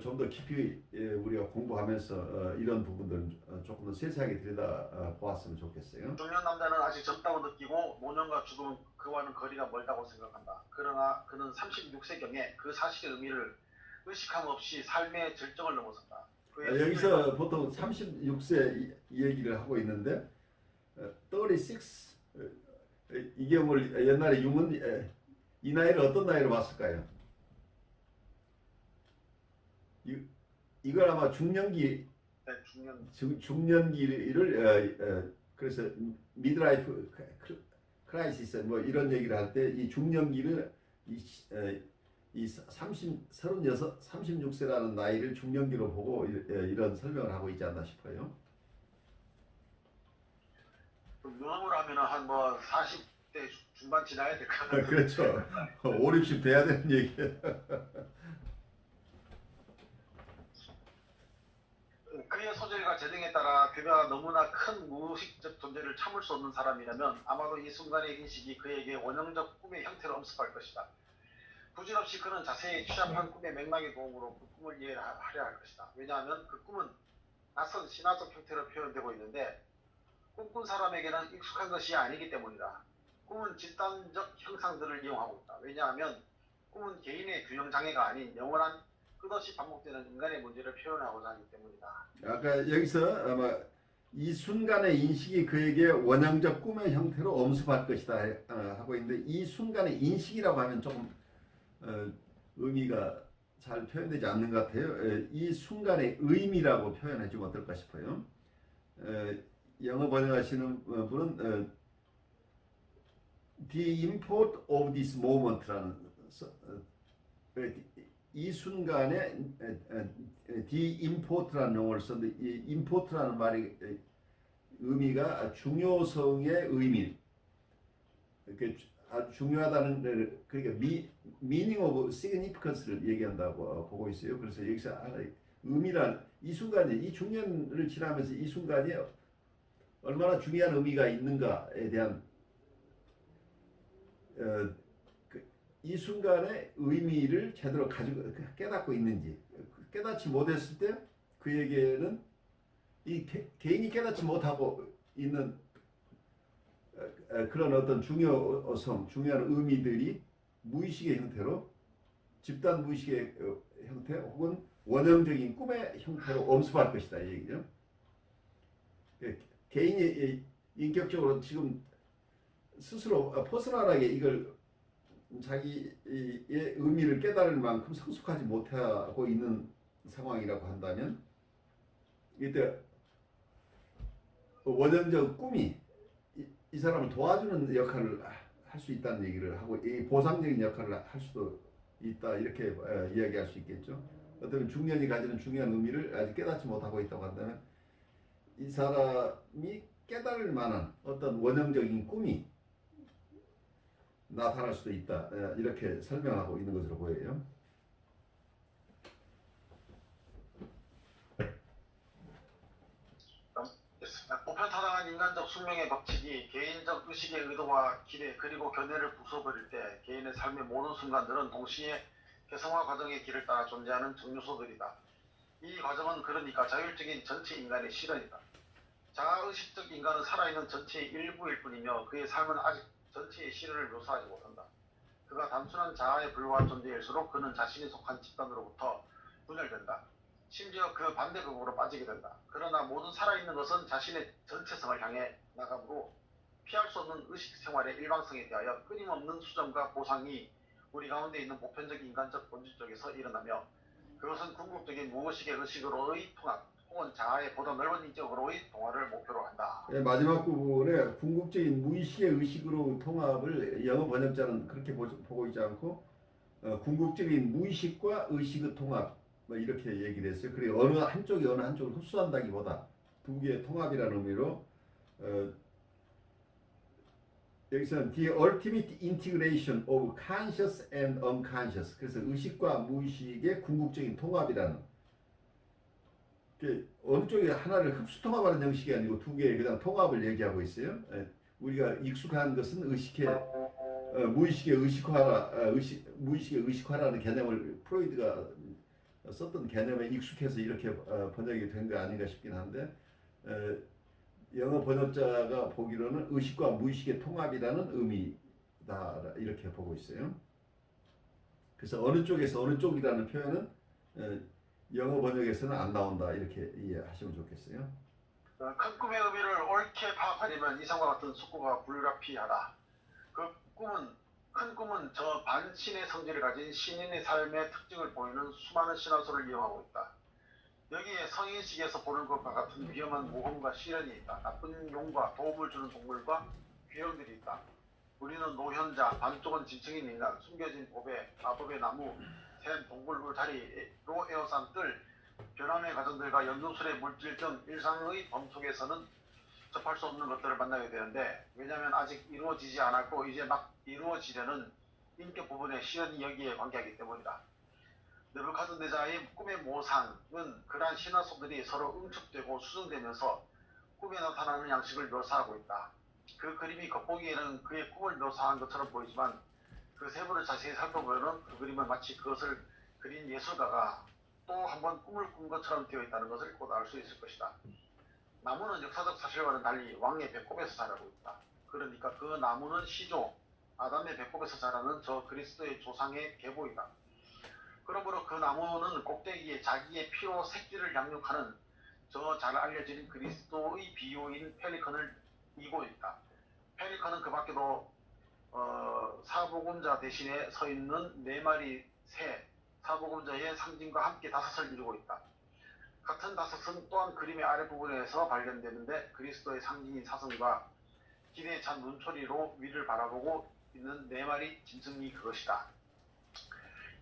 좀 더 깊이 우리가 공부하면서 이런 부분들은 조금 더 세세하게 들여다 보았으면 좋겠어요. 중년 남자는 아직 젊다고 느끼고 노년과 죽음은 그와는 거리가 멀다고 생각한다. 그러나 그는 36세경에 그 사실의 의미를 의식함 없이 삶의 절정을 넘어선다. 여기서 보통 36세 이 얘기를 하고 있는데 36 이 경우를 옛날에 융은 이 나이를 어떤 나이로 봤을까요? 이걸 아마 중년기, 네, 중년기를 그래서 미드라이프 크라이시스 뭐 이런 얘기를 할 때 이 중년기를 이 36, 36세라는 나이를 중년기로 보고 이런 설명을 하고 있지 않나 싶어요. 명함으로 하면 한 뭐 40대 중반 지나야 될 것 같아요. 그렇죠. 5, 60 돼야 되는 얘기예요. 그의 소질과 재능에 따라 그가 너무나 큰 무의식적 존재를 참을 수 없는 사람이라면 아마도 이 순간의 인식이 그에게 원형적 꿈의 형태로 엄습할 것이다. 부질없이 그는 자세히 취합한 꿈의 맥락의 도움으로 그 꿈을 이해하려 할 것이다. 왜냐하면 그 꿈은 낯선 신화적 형태로 표현되고 있는데 꿈꾼 사람에게는 익숙한 것이 아니기 때문이다. 꿈은 집단적 형상들을 이용하고 있다. 왜냐하면 꿈은 개인의 균형장애가 아닌 영원한 끝없이 반복되는 인간의 문제를 표현하고자 하기 때문이다. 아까 여기서 아마 이 순간의 인식이 그에게 원형적 꿈의 형태로 엄습할 것이다 하고 있는데 이 순간의 인식이라고 하면 조금 의미가 잘 표현되지 않는 것 같아요. 이 순간의 의미라고 표현해 주면 어떨까 싶어요. 영어 번역하시는 분은 The import of this moment라는 이 순간에 the import라는 용어를 썼는데 이 import라는 말이 의미가 중요성의 의미, 아주 중요하다는 그러니까 meaning of significance를 얘기한다고 보고 있어요. 그래서 여기서 의미란 이 순간에 이 중년을 지나면서 이 순간이 얼마나 중요한 의미가 있는가에 대한 이 순간의 의미를 제대로 가지고 깨닫고 있는지 깨닫지 못했을 때 그에게는 이 개인이 깨닫지 못하고 있는 그런 어떤 중요성, 중요한 의미들이 무의식의 형태로 집단 무의식의 형태 혹은 원형적인 꿈의 형태로 엄습할 것이다 이 얘기죠. 개인이 인격적으로 지금 스스로 퍼스널하게 이걸 자기의 의미를 깨달을 만큼 성숙하지 못하고 있는 상황이라고 한다면 이때 원형적 꿈이 이 사람을 도와주는 역할을 할 수 있다는 얘기를 하고 이 보상적인 역할을 할 수도 있다 이렇게 이야기할 수 있겠죠. 어떤 중년이 가지는 중요한 의미를 아직 깨닫지 못하고 있다고 한다면 이 사람이 깨달을 만한 어떤 원형적인 꿈이 나타날 수도 있다 이렇게 설명하고 있는 것으로 보여요. 보편타당한 인간적 숙명의 법칙이 개인적 의식의 의도와 기대 그리고 견해를 부숴버릴 때 개인의 삶의 모든 순간들은 동시에 개성화 과정의 길을 따라 존재하는 정요소들이다. 이 과정은 그러니까 자율적인 전체 인간의 실현이다. 자아의식적 인간은 살아있는 전체의 일부일 뿐이며 그의 삶은 아직 전체의 실현을 묘사하지 못한다. 그가 단순한 자아에 불과한 존재일수록 그는 자신이 속한 집단으로부터 분열된다. 심지어 그 반대극으로 빠지게 된다. 그러나 모든 살아있는 것은 자신의 전체성을 향해 나가므로 피할 수 없는 의식 생활의 일방성에 대하여 끊임없는 수정과 보상이 우리 가운데 있는 보편적 인간적 본질 쪽에서 일어나며 그것은 궁극적인 무의식의 의식으로의 통합 혹은 자아의 보다 넓은 인격으로의 동화를 목표로 한다. 네, 마지막 부분에 궁극적인 무의식의 의식으로 통합을 영어 번역자는 그렇게 보고 있지 않고 궁극적인 무의식과 의식의 통합 뭐 이렇게 얘기를 했어요. 그리고 어느 한쪽이 어느 한쪽을 흡수한다기보다 두 개의 통합이라는 의미로 여기서는 the ultimate integration of conscious and unconscious 그래서 의식과 무의식의 궁극적인 통합이라는 어느 쪽에 하나를 흡수 통합하는 형식이 아니고 두 개의 그냥 통합을 얘기하고 있어요. 우리가 익숙한 것은 무의식의 무의식의 의식화라는 개념을 프로이드가 썼던 개념에 익숙해서 이렇게 번역이 된 거 아닌가 싶긴 한데 영어 번역자가 보기로는 의식과 무의식의 통합이라는 의미다 이렇게 보고 있어요. 그래서 어느 쪽에서 어느 쪽이라는 표현은 영어 번역에서는 안 나온다 이렇게 이해하시면 좋겠어요. 큰 꿈의 의미를 옳게 파악하려면 이상과 같은 숙고가 불가피하다. 큰 꿈은 저 반신의 성질을 가진 신인의 삶의 특징을 보이는 수많은 신화소를 이용하고 있다. 여기에 성인식에서 보는 것과 같은 위험한 모험과 시련이 있다. 나쁜 용과 도움을 주는 동물과 귀형들이 있다. 우리는 노현자, 반쪽은 짐승인 인간, 숨겨진 보배, 마법의 나무, 샘, 동굴 울타리로 에워싼 뜰, 변함의 가정들과 연금술의 물질 등 일상의 범 속에서는 접할 수 없는 것들을 만나게 되는데 왜냐하면 아직 이루어지지 않았고 이제 막 이루어지려는 인격 부분의 시련이 여기에 관계하기 때문이다. 느부카드네자의 꿈의 모상은 그러한 신화소들이 서로 응축되고 수정되면서 꿈에 나타나는 양식을 묘사하고 있다. 그 그림이 겉보기에는 그의 꿈을 묘사한 것처럼 보이지만 그 세부를 자세히 살펴보면 그 그림은 마치 그것을 그린 예술가가 또 한 번 꿈을 꾼 것처럼 되어 있다는 것을 곧 알 수 있을 것이다. 나무는 역사적 사실과는 달리 왕의 배꼽에서 자라고 있다. 그러니까 그 나무는 시조, 아담의 배꼽에서 자라는 저 그리스도의 조상의 계보이다. 그러므로 그 나무는 꼭대기에 자기의 피로 새끼를 양육하는 저 잘 알려진 그리스도의 비유인 펠리컨을 이고 있다. 펠리컨은 그 밖에도 사복음자 대신에 서 있는 네 마리 새, 사복음자의 상징과 함께 다섯을 이루고 있다. 같은 다섯은 또한 그림의 아랫부분에서 발견되는데 그리스도의 상징인 사슴과 기대에 찬 눈초리로 위를 바라보고 있는 네 마리 짐승이 그것이다.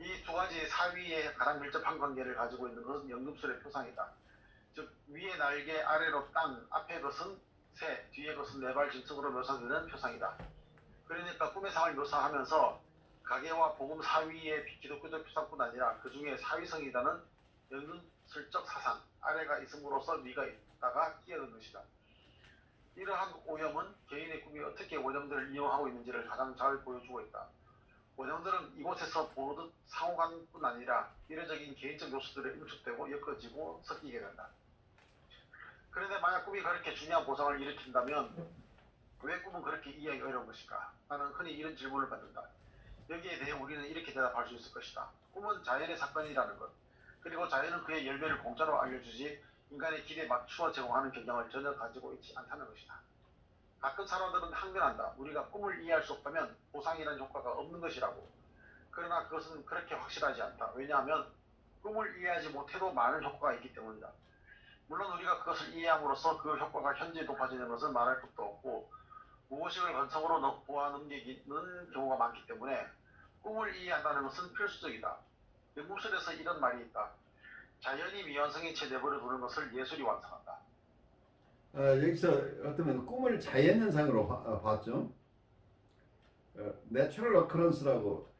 이 두 가지 사위의 가장 밀접한 관계를 가지고 있는 것은 연금술의 표상이다. 즉 위의 날개, 아래로 땅, 앞에 것은 새, 뒤에 것은 네 발 짐승으로 묘사되는 표상이다. 그러니까 꿈의 상을 묘사하면서 가계와 복음 사위의 기독교적 표상뿐 아니라 그 중에 사위성이라는 연금술적 사상, 아래가 있음으로써 위가 있다가 끼어든 것이다. 이러한 오염은 개인의 꿈이 어떻게 원형들을 이용하고 있는지를 가장 잘 보여주고 있다. 원형들은 이곳에서 보듯 상호간뿐 아니라 이례적인 개인적 요소들에 응축되고 엮어지고 섞이게 된다. 그런데 만약 꿈이 그렇게 중요한 보상을 일으킨다면 왜 꿈은 그렇게 이해하기 어려운 것일까? 나는 흔히 이런 질문을 받는다. 여기에 대해 우리는 이렇게 대답할 수 있을 것이다. 꿈은 자연의 사건이라는 것. 그리고 자연은 그의 열매를 공짜로 알려주지 인간의 길에 맞추어 제공하는 경향을 전혀 가지고 있지 않다는 것이다. 가끔 사람들은 항변한다. 우리가 꿈을 이해할 수 없다면 보상이라는 효과가 없는 것이라고. 그러나 그것은 그렇게 확실하지 않다. 왜냐하면 꿈을 이해하지 못해도 많은 효과가 있기 때문이다. 물론 우리가 그것을 이해함으로써 그 효과가 현저히 높아지는 것은 말할 것도 없고 무의식을 건성으로 보아 넘기는 경우가 많기 때문에 꿈을 이해한다는 것은 필수적이다. 영국설에서 이런 말이 있다. 자연이 미완성인 채 내버려 두는 것을 예술이 완성한다. 여기서 어쩌면 꿈을 자연현상으로 봤죠. 내추럴 어커런스라고.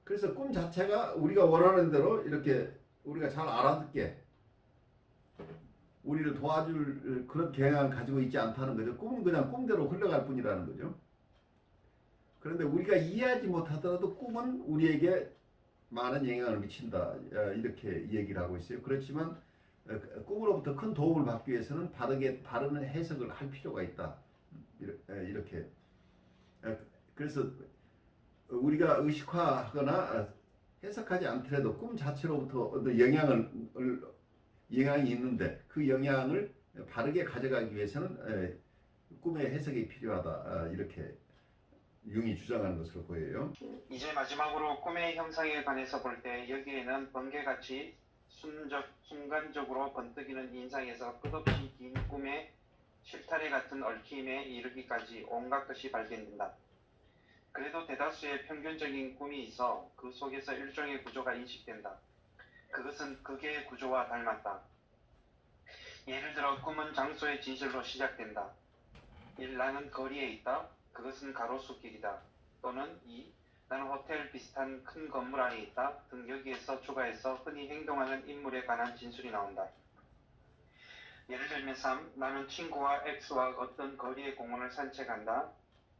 그래서 꿈 자체가 우리가 원하는 대로 이렇게 우리가 잘 알아듣게 우리를 도와줄 그런 경향을 가지고 있지 않다는 거죠. 꿈은 그냥 꿈대로 흘러갈 뿐이라는 거죠. 그런데 우리가 이해하지 못하더라도 꿈은 우리에게 많은 영향을 미친다. 이렇게 얘기를 하고 있어요. 그렇지만 꿈으로부터 큰 도움을 받기 위해서는 바른 해석을 할 필요가 있다. 이렇게. 그래서 우리가 의식화하거나 해석하지 않더라도 꿈 자체로부터 어떤 영향이 있는데 그 영향을 바르게 가져가기 위해서는 꿈의 해석이 필요하다. 이렇게 융이 주장하는 것으로 보여요. 이제 마지막으로 꿈의 형상에 관해서 볼 때 여기에는 번개같이 순간적으로 번뜩이는 인상에서 끝없이 긴 꿈의 실타래 같은 얽힘에 이르기까지 온갖 것이 발견된다. 그래도 대다수의 평균적인 꿈이 있어 그 속에서 일종의 구조가 인식된다. 그것은 극의 구조와 닮았다. 예를 들어 꿈은 장소의 진실로 시작된다. 1. 나는 거리에 있다. 그것은 가로수길이다. 또는 2. 나는 호텔 비슷한 큰 건물 안에 있다 등 여기에서 추가해서 흔히 행동하는 인물에 관한 진술이 나온다. 예를 들면 3. 나는 친구와 X와 어떤 거리의 공원을 산책한다.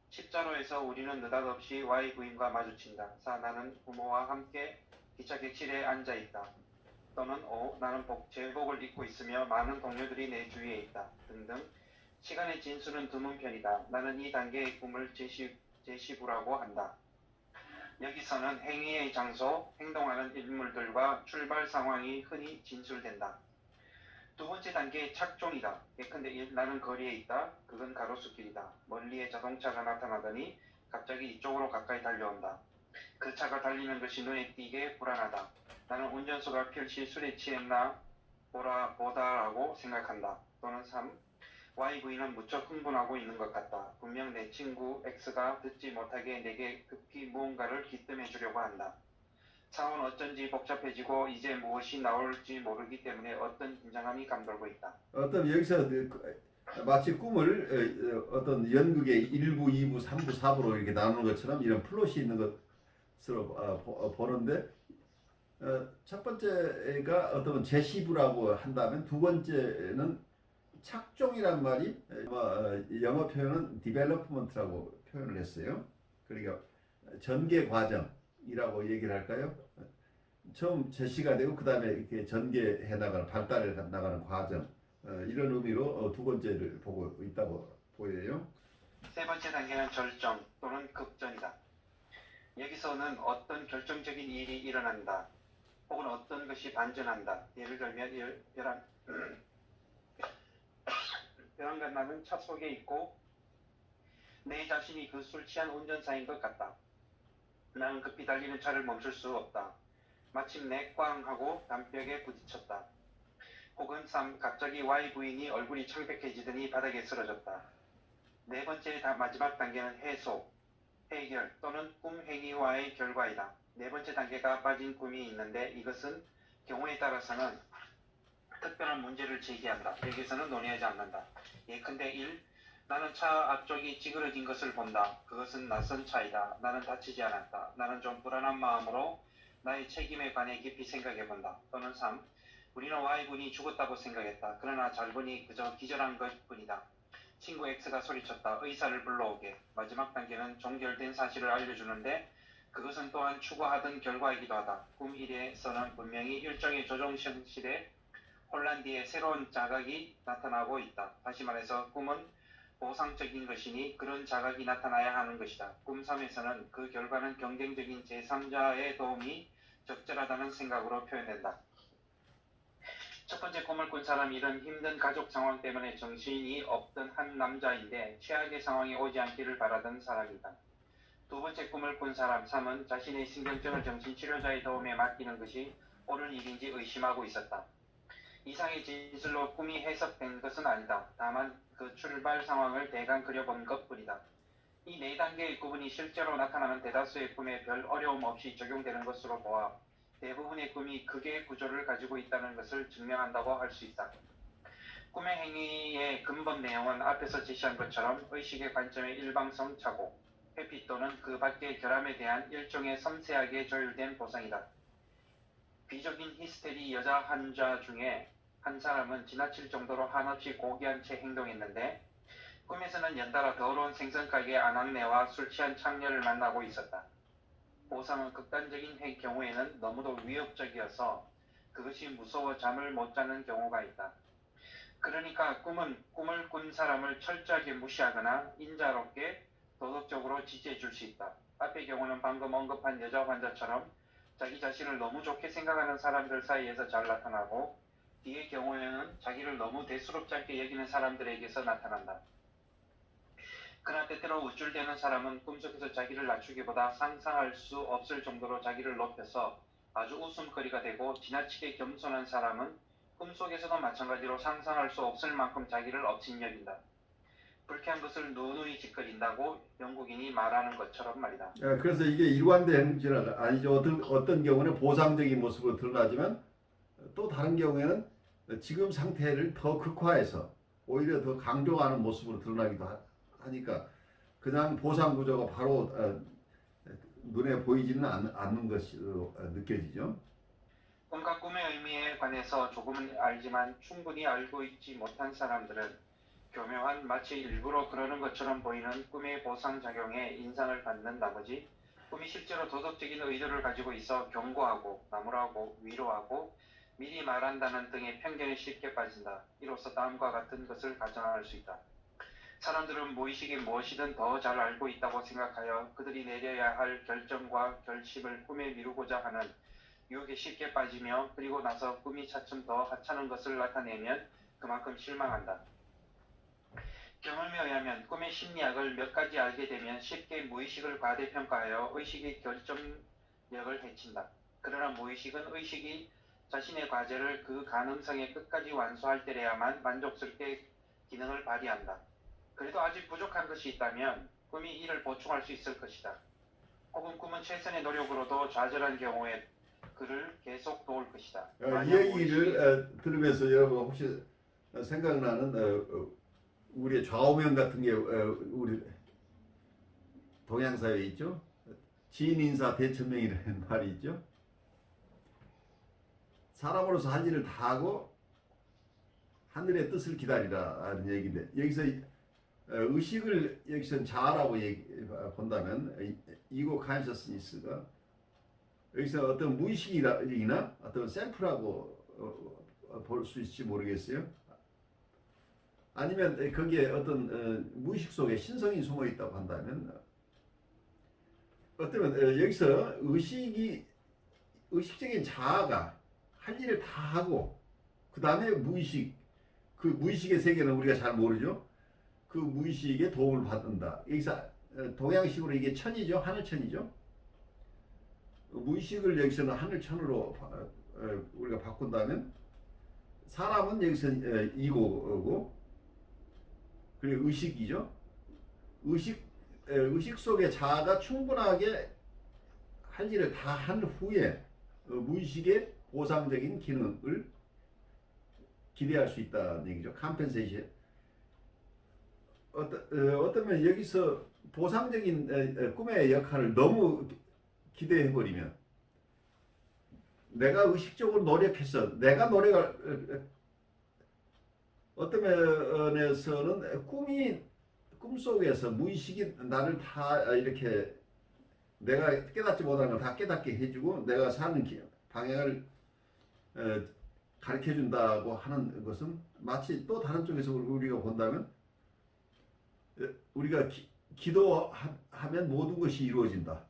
십자로에서 우리는 느닷없이 Y 부인과 마주친다. 4. 나는 부모와 함께 기차 객실에 앉아있다. 또는 5. 나는 제복을 입고 있으며 많은 동료들이 내 주위에 있다. 등등. 시간의 진술은 드문 편이다. 나는 이 단계의 꿈을 제시부라고 한다. 여기서는 행위의 장소, 행동하는 인물들과 출발 상황이 흔히 진술된다. 두 번째 단계의 착종이다. 예컨대 1. 나는 거리에 있다. 그건 가로수길이다. 멀리에 자동차가 나타나더니 갑자기 이쪽으로 가까이 달려온다. 그 차가 달리는 것이 눈에 띄게 불안하다. 나는 운전수가 필시 술에 취했나 보다라고 생각한다. 또는 3. Y 부인은 무척 흥분하고 있는 것 같다. 분명 내 친구 X가 듣지 못하게 내게 급히 무언가를 기뜸해 주려고 한다. 상황은 어쩐지 복잡해지고 이제 무엇이 나올지 모르기 때문에 어떤 긴장감이 감돌고 있다. 어떤 여기서 마치 꿈을 어떤 연극의 1부, 2부, 3부, 4부로 이렇게 나누는 것처럼 이런 플롯이 있는 것으로 보는데 첫 번째가 어떤 제시부라고 한다면 두 번째는 착종이란 말이 영어 표현은 development라고 표현을 했어요. 그러니까 전개 과정이라고 얘기를 할까요? 처음 제시가 되고 그 다음에 이렇게 전개해 나가는 발달해 나가는 과정 이런 의미로 두 번째를 보고 있다고 보여요. 세 번째 단계는 절정 또는 극전이다. 여기서는 어떤 결정적인 일이 일어난다. 혹은 어떤 것이 반전한다. 예를 들면 벼랑간 나는 차 속에 있고 내 자신이 그 술 취한 운전사인 것 같다. 나는 급히 달리는 차를 멈출 수 없다. 마침내 꽝 하고 담벼락에 부딪혔다. 혹은 3. 갑자기 Y 부인이 얼굴이 창백해지더니 바닥에 쓰러졌다. 네 번째 마지막 단계는 해결 또는 꿈 행위와의 결과이다. 네 번째 단계가 빠진 꿈이 있는데 이것은 경우에 따라서는 특별한 문제를 제기한다. 여기서는 논의하지 않는다. 예컨대 1. 나는 차 앞쪽이 찌그러진 것을 본다. 그것은 낯선 차이다. 나는 다치지 않았다. 나는 좀 불안한 마음으로 나의 책임에 관해 깊이 생각해 본다. 또는 3. 우리는 Y군이 죽었다고 생각했다. 그러나 잘 보니 그저 기절한 것뿐이다. 친구 X가 소리쳤다. 의사를 불러오게. 마지막 단계는 종결된 사실을 알려주는데 그것은 또한 추구하던 결과이기도 하다. 꿈 1에서는 분명히 일종의 조종실에 홀란디의 새로운 자각이 나타나고 있다. 다시 말해서 꿈은 보상적인 것이니 그런 자각이 나타나야 하는 것이다. 꿈 3에서는 그 결과는 경쟁적인 제3자의 도움이 적절하다는 생각으로 표현된다. 첫 번째 꿈을 꾼 사람이 이런 힘든 가족 상황 때문에 정신이 없던 한 남자인데 최악의 상황이 오지 않기를 바라던 사람이다. 두 번째 꿈을 꾼 사람 3은 자신의 신경증을 정신치료자의 도움에 맡기는 것이 옳은 일인지 의심하고 있었다. 이상의 진술로 꿈이 해석된 것은 아니다. 다만 그 출발 상황을 대강 그려본 것뿐이다. 이 네 단계의 구분이 실제로 나타나는 대다수의 꿈에 별 어려움 없이 적용되는 것으로 보아 대부분의 꿈이 극의 구조를 가지고 있다는 것을 증명한다고 할 수 있다. 꿈의 행위의 근본 내용은 앞에서 제시한 것처럼 의식의 관점의 일방성 착오, 회피 또는 그 밖의 결함에 대한 일종의 섬세하게 조율된 보상이다. 비적인 히스테리 여자 환자 중에 한 사람은 지나칠 정도로 한없이 고귀한 채 행동했는데 꿈에서는 연달아 더러운 생선가게 아낙네와 술 취한 창녀를 만나고 있었다. 보상은 극단적인 경우에는 너무도 위협적이어서 그것이 무서워 잠을 못 자는 경우가 있다. 그러니까 꿈은 꿈을 꾼 사람을 철저하게 무시하거나 인자롭게 도덕적으로 지지해 줄 수 있다. 앞의 경우는 방금 언급한 여자 환자처럼 자기 자신을 너무 좋게 생각하는 사람들 사이에서 잘 나타나고 뒤의 경우에는 자기를 너무 대수롭지 않게 여기는 사람들에게서 나타난다. 그러나 때때로 우쭐대는 사람은 꿈속에서 자기를 낮추기보다 상상할 수 없을 정도로 자기를 높여서 아주 웃음거리가 되고 지나치게 겸손한 사람은 꿈속에서도 마찬가지로 상상할 수 없을 만큼 자기를 업신여긴다. 불쾌한 것을 누누이 짓거린다고 영국인이 말하는 것처럼 말이다. 그래서 이게 일관된 행진은 아니죠. 어떤 경우는 보상적인 모습으로 드러나지만 또 다른 경우에는 지금 상태를 더 극화해서 오히려 더 강조하는 모습으로 드러나기도 하니까 그냥 보상 구조가 바로 눈에 보이지는 않는 것으로 느껴지죠. 꿈과 꿈의 의미에 관해서 조금은 알지만 충분히 알고 있지 못한 사람들은 교묘한 마치 일부러 그러는 것처럼 보이는 꿈의 보상작용에 인상을 받는 나머지 꿈이 실제로 도덕적인 의도를 가지고 있어 경고하고 나무라고 위로하고 미리 말한다는 등의 편견에 쉽게 빠진다. 이로써 다음과 같은 것을 가정할 수 있다. 사람들은 무의식이 무엇이든 더 잘 알고 있다고 생각하여 그들이 내려야 할 결정과 결심을 꿈에 미루고자 하는 유혹에 쉽게 빠지며 그리고 나서 꿈이 차츰 더 하찮은 것을 나타내면 그만큼 실망한다. 경험에 의하면 꿈의 심리학을 몇 가지 알게 되면 쉽게 무의식을 과대평가하여 의식의 결정력을 해친다. 그러나 무의식은 의식이 자신의 과제를 그 가능성에 끝까지 완수할 때래야만 만족스럽게 기능을 발휘한다. 그래도 아직 부족한 것이 있다면 꿈이 이를 보충할 수 있을 것이다. 혹은 꿈은 최선의 노력으로도 좌절한 경우에 그를 계속 도울 것이다. 이 얘기를 들으면서 여러분 혹시 생각나는 우리의 좌우명 같은 게 우리 동양사회에 있죠? 지인인사 대천명이라는 말이 있죠? 사람으로서 할 일을 다 하고 하늘의 뜻을 기다리라는 얘기인데 여기서 의식을 여기서는 자아라고 본다면 이고 컨셔스니스가 여기서 어떤 무의식이나 어떤 셀프라고 볼 수 있을지 모르겠어요. 아니면 거기에 어떤 무의식 속에 신성이 숨어 있다고 한다면 어쩌면 여기서 의식적인 자아가 할 일을 다 하고 그 다음에 무의식, 그 무의식의 세계는 우리가 잘 모르죠. 그 무의식에 도움을 받는다. 여기서 동양식으로 이게 천이죠. 하늘천이죠. 무의식을 여기서는 하늘천으로 우리가 바꾼다면 사람은 여기서 이고고 그리고 의식이죠. 의식 속의 자아가 충분하게 할 일을 다 한 후에 무의식의 보상적인 기능을 기대할 수 있다는 얘기죠. 컴펜세이션. 어쩌면 여기서 보상적인 꿈의 역할을 너무 기대해버리면 내가 의식적으로 노력해서 내가 노력을 어떤 면에서는 꿈속에서 무의식이 나를 다 이렇게 내가 깨닫지 못하는 걸 다 깨닫게 해주고 내가 사는 방향을 가르쳐준다고 하는 것은 마치 또 다른 쪽에서 우리가 본다면 우리가 기도하면 모든 것이 이루어진다.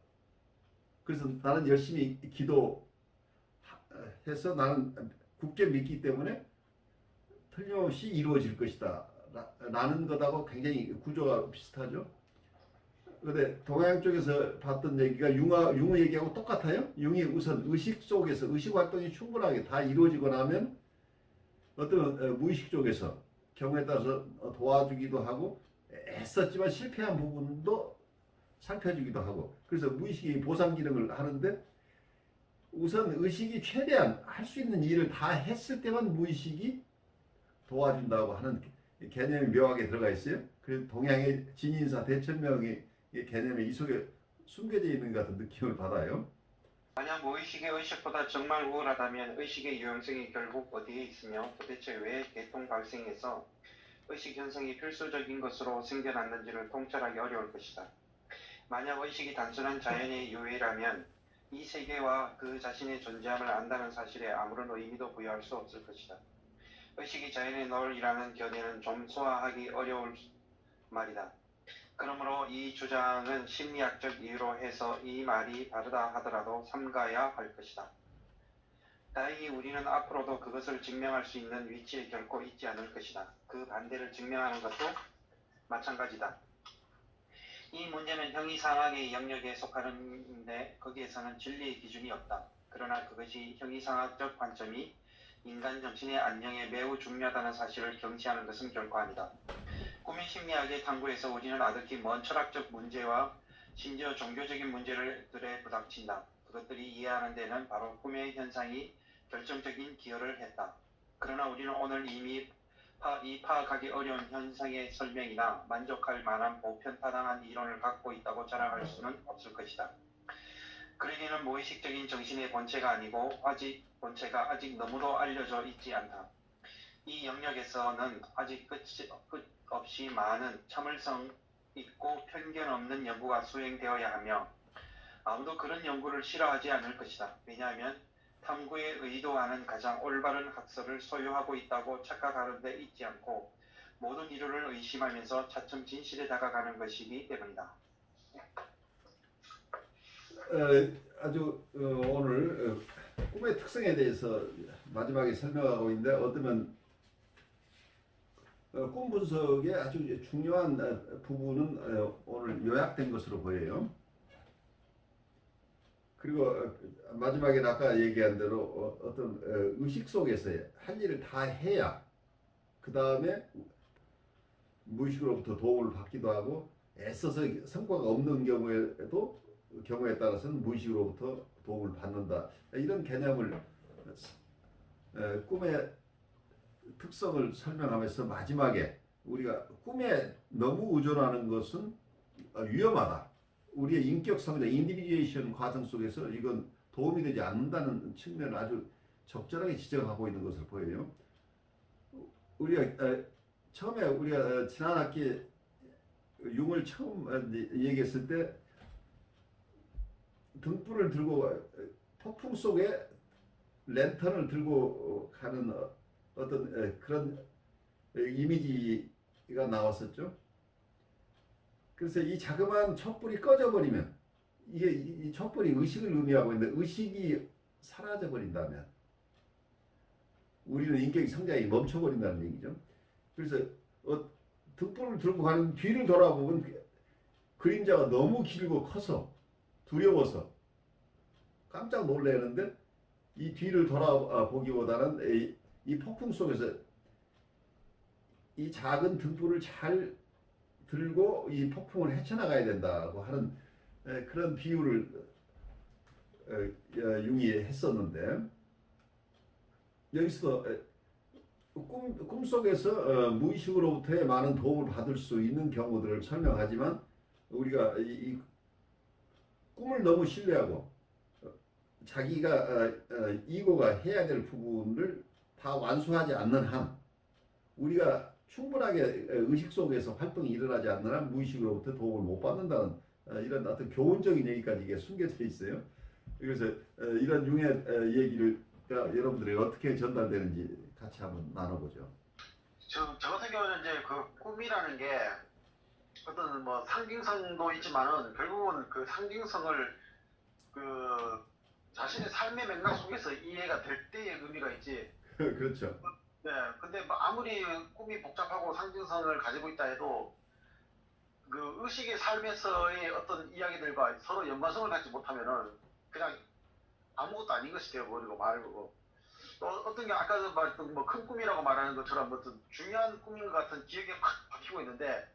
그래서 나는 열심히 기도해서 나는 굳게 믿기 때문에 틀림없이 이루어질 것이다 라는 것하고 굉장히 구조가 비슷하죠. 근데 동양 쪽에서 봤던 얘기가 융의 얘기하고 똑같아요. 융이 우선 의식 속에서 의식 활동이 충분하게 다 이루어지고 나면 어떤 무의식 쪽에서 경우에 따라서 도와주기도 하고 애썼지만 실패한 부분도 살펴주기도 하고 그래서 무의식이 보상 기능을 하는데 우선 의식이 최대한 할 수 있는 일을 다 했을 때만 무의식이 도와준다고 하는 개념이 묘하게 들어가 있어요. 그래서 동양의 진인사 대천명의 개념이 이 속에 숨겨져 있는 것 같은 느낌을 받아요. 만약 무의식이 의식보다 정말 우월하다면 의식의 유용성이 결국 어디에 있으며 도대체 왜 개통 발생해서 의식 현상이 필수적인 것으로 생겨났는지를 통찰하기 어려울 것이다. 만약 의식이 단순한 자연의 유해라면 이 세계와 그 자신의 존재함을 안다는 사실에 아무런 의미도 부여할 수 없을 것이다. 의식이 자연의 논리라는 견해는 좀 소화하기 어려울 말이다. 그러므로 이 주장은 심리학적 이유로 해서 이 말이 바르다 하더라도 삼가야 할 것이다. 다행히 우리는 앞으로도 그것을 증명할 수 있는 위치에 결코 있지 않을 것이다. 그 반대를 증명하는 것도 마찬가지다. 이 문제는 형이상학의 영역에 속하는데 거기에서는 진리의 기준이 없다. 그러나 그것이 형이상학적 관점이 인간 정신의 안녕에 매우 중요하다는 사실을 경시하는 것은 결코 아니다. 꿈의 심리학의 탐구에서 우리는 아득히 먼 철학적 문제와 심지어 종교적인 문제들에 부닥친다. 그것들이 이해하는 데는 바로 꿈의 현상이 결정적인 기여를 했다. 그러나 우리는 오늘 이미 이 파악하기 어려운 현상의 설명이나 만족할 만한 보편타당한 이론을 갖고 있다고 자랑할 수는 없을 것이다. 그러기에는 무의식적인 정신의 본체가 아니고 본체가 아직 너무도 알려져 있지 않다. 이 영역에서는 아직 끝 없이 많은 참을성 있고 편견 없는 연구가 수행되어야 하며 아무도 그런 연구를 싫어하지 않을 것이다. 왜냐하면 탐구에 의도하는 가장 올바른 학설을 소유하고 있다고 착각하는 데 있지 않고 모든 이론을 의심하면서 차츰 진실에 다가가는 것이기 때문이다. 오늘 꿈의 특성에 대해서 마지막에 설명하고 있는데 어쩌면 꿈 분석의 아주 중요한 부분은 오늘 요약된 것으로 보여요. 그리고 마지막에 아까 얘기한 대로 어떤 의식 속에서 할 일을 다 해야 그 다음에 무의식으로부터 도움을 받기도 하고 애써서 성과가 없는 경우에 따라서는 무의식으로부터 도움을 받는다. 이런 개념을 꿈의 특성을 설명하면서 마지막에 우리가 꿈에 너무 의존하는 것은 위험하다. 우리의 인격 성장, 인디비듀에이션 과정 속에서 이건 도움이 되지 않는다는 측면을 아주 적절하게 지적하고 있는 것을 보여요. 처음에 우리가 지난 학기에 융을 처음 얘기했을 때 등불을 들고 폭풍 속에 랜턴을 들고 가는 어떤 그런 이미지가 나왔었죠. 그래서 이 자그마한 촛불이 꺼져버리면 이 촛불이 의식을 의미하고 있는데 의식이 사라져버린다면 우리는 인격의 성장이 멈춰버린다는 얘기죠. 그래서 등불을 들고 가는 뒤를 돌아보면 그림자가 너무 길고 커서 두려워서 깜짝 놀라는데 이 뒤를 돌아보기보다는 이 폭풍 속에서 이 작은 등불을 잘 들고 이 폭풍을 헤쳐나가야 된다고 하는 그런 비유를 융이 했었는데 여기서 꿈속에서 무의식으로부터의 많은 도움을 받을 수 있는 경우들을 설명하지만 우리가 이 꿈을 너무 신뢰하고 자기가 이고가 해야 될 부분을 다 완수하지 않는 한 우리가 충분하게 의식 속에서 활동이 일어나지 않는 한 무의식으로부터 도움을 못 받는다는 이런 어떤 교훈적인 얘기까지 이게 숨겨져 있어요. 그래서 이런 융의 얘기를 여러분들이 어떻게 전달되는지 같이 한번 나눠보죠. 저 같은 경우는 이제 그 꿈이라는 게 어떤 뭐 상징성도 있지만은 결국은 그 상징성을 그 자신의 삶의 맥락 속에서 이해가 될 때의 의미가 있지. 그렇죠. 네, 근데 뭐 아무리 꿈이 복잡하고 상징성을 가지고 있다 해도 그 의식의 삶에서의 어떤 이야기들과 서로 연관성을 갖지 못하면은 그냥 아무것도 아닌 것이 되어버리고 말고. 또 어떤 게 아까도 말했던 뭐 큰 꿈이라고 말하는 것처럼 어떤 중요한 꿈인 것 같은 기억이 확 박히고 있는데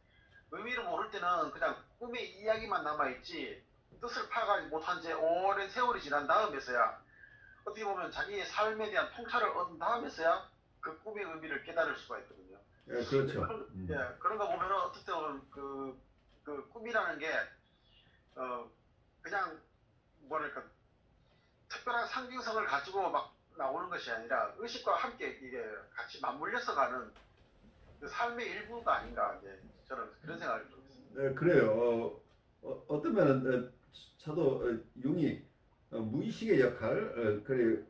의미를 모를 때는 그냥 꿈의 이야기만 남아있지 뜻을 파악하지 못한 지 오랜 세월이 지난 다음에서야 어떻게 보면 자기의 삶에 대한 통찰을 얻은 다음에서야 그 꿈의 의미를 깨달을 수가 있거든요. 예, 그렇죠. 예, 그런 거 보면은 어떻게 보면 그 꿈이라는 게 그냥 뭐랄까 특별한 상징성을 가지고 막 나오는 것이 아니라 의식과 함께 이게 같이 맞물려서 가는 그 삶의 일부가 아닌가 이제 저는 그런 생각을 좀 했습니다. 네, 그래요. 어떤 면은 저도 융이 무의식의 역할, 그래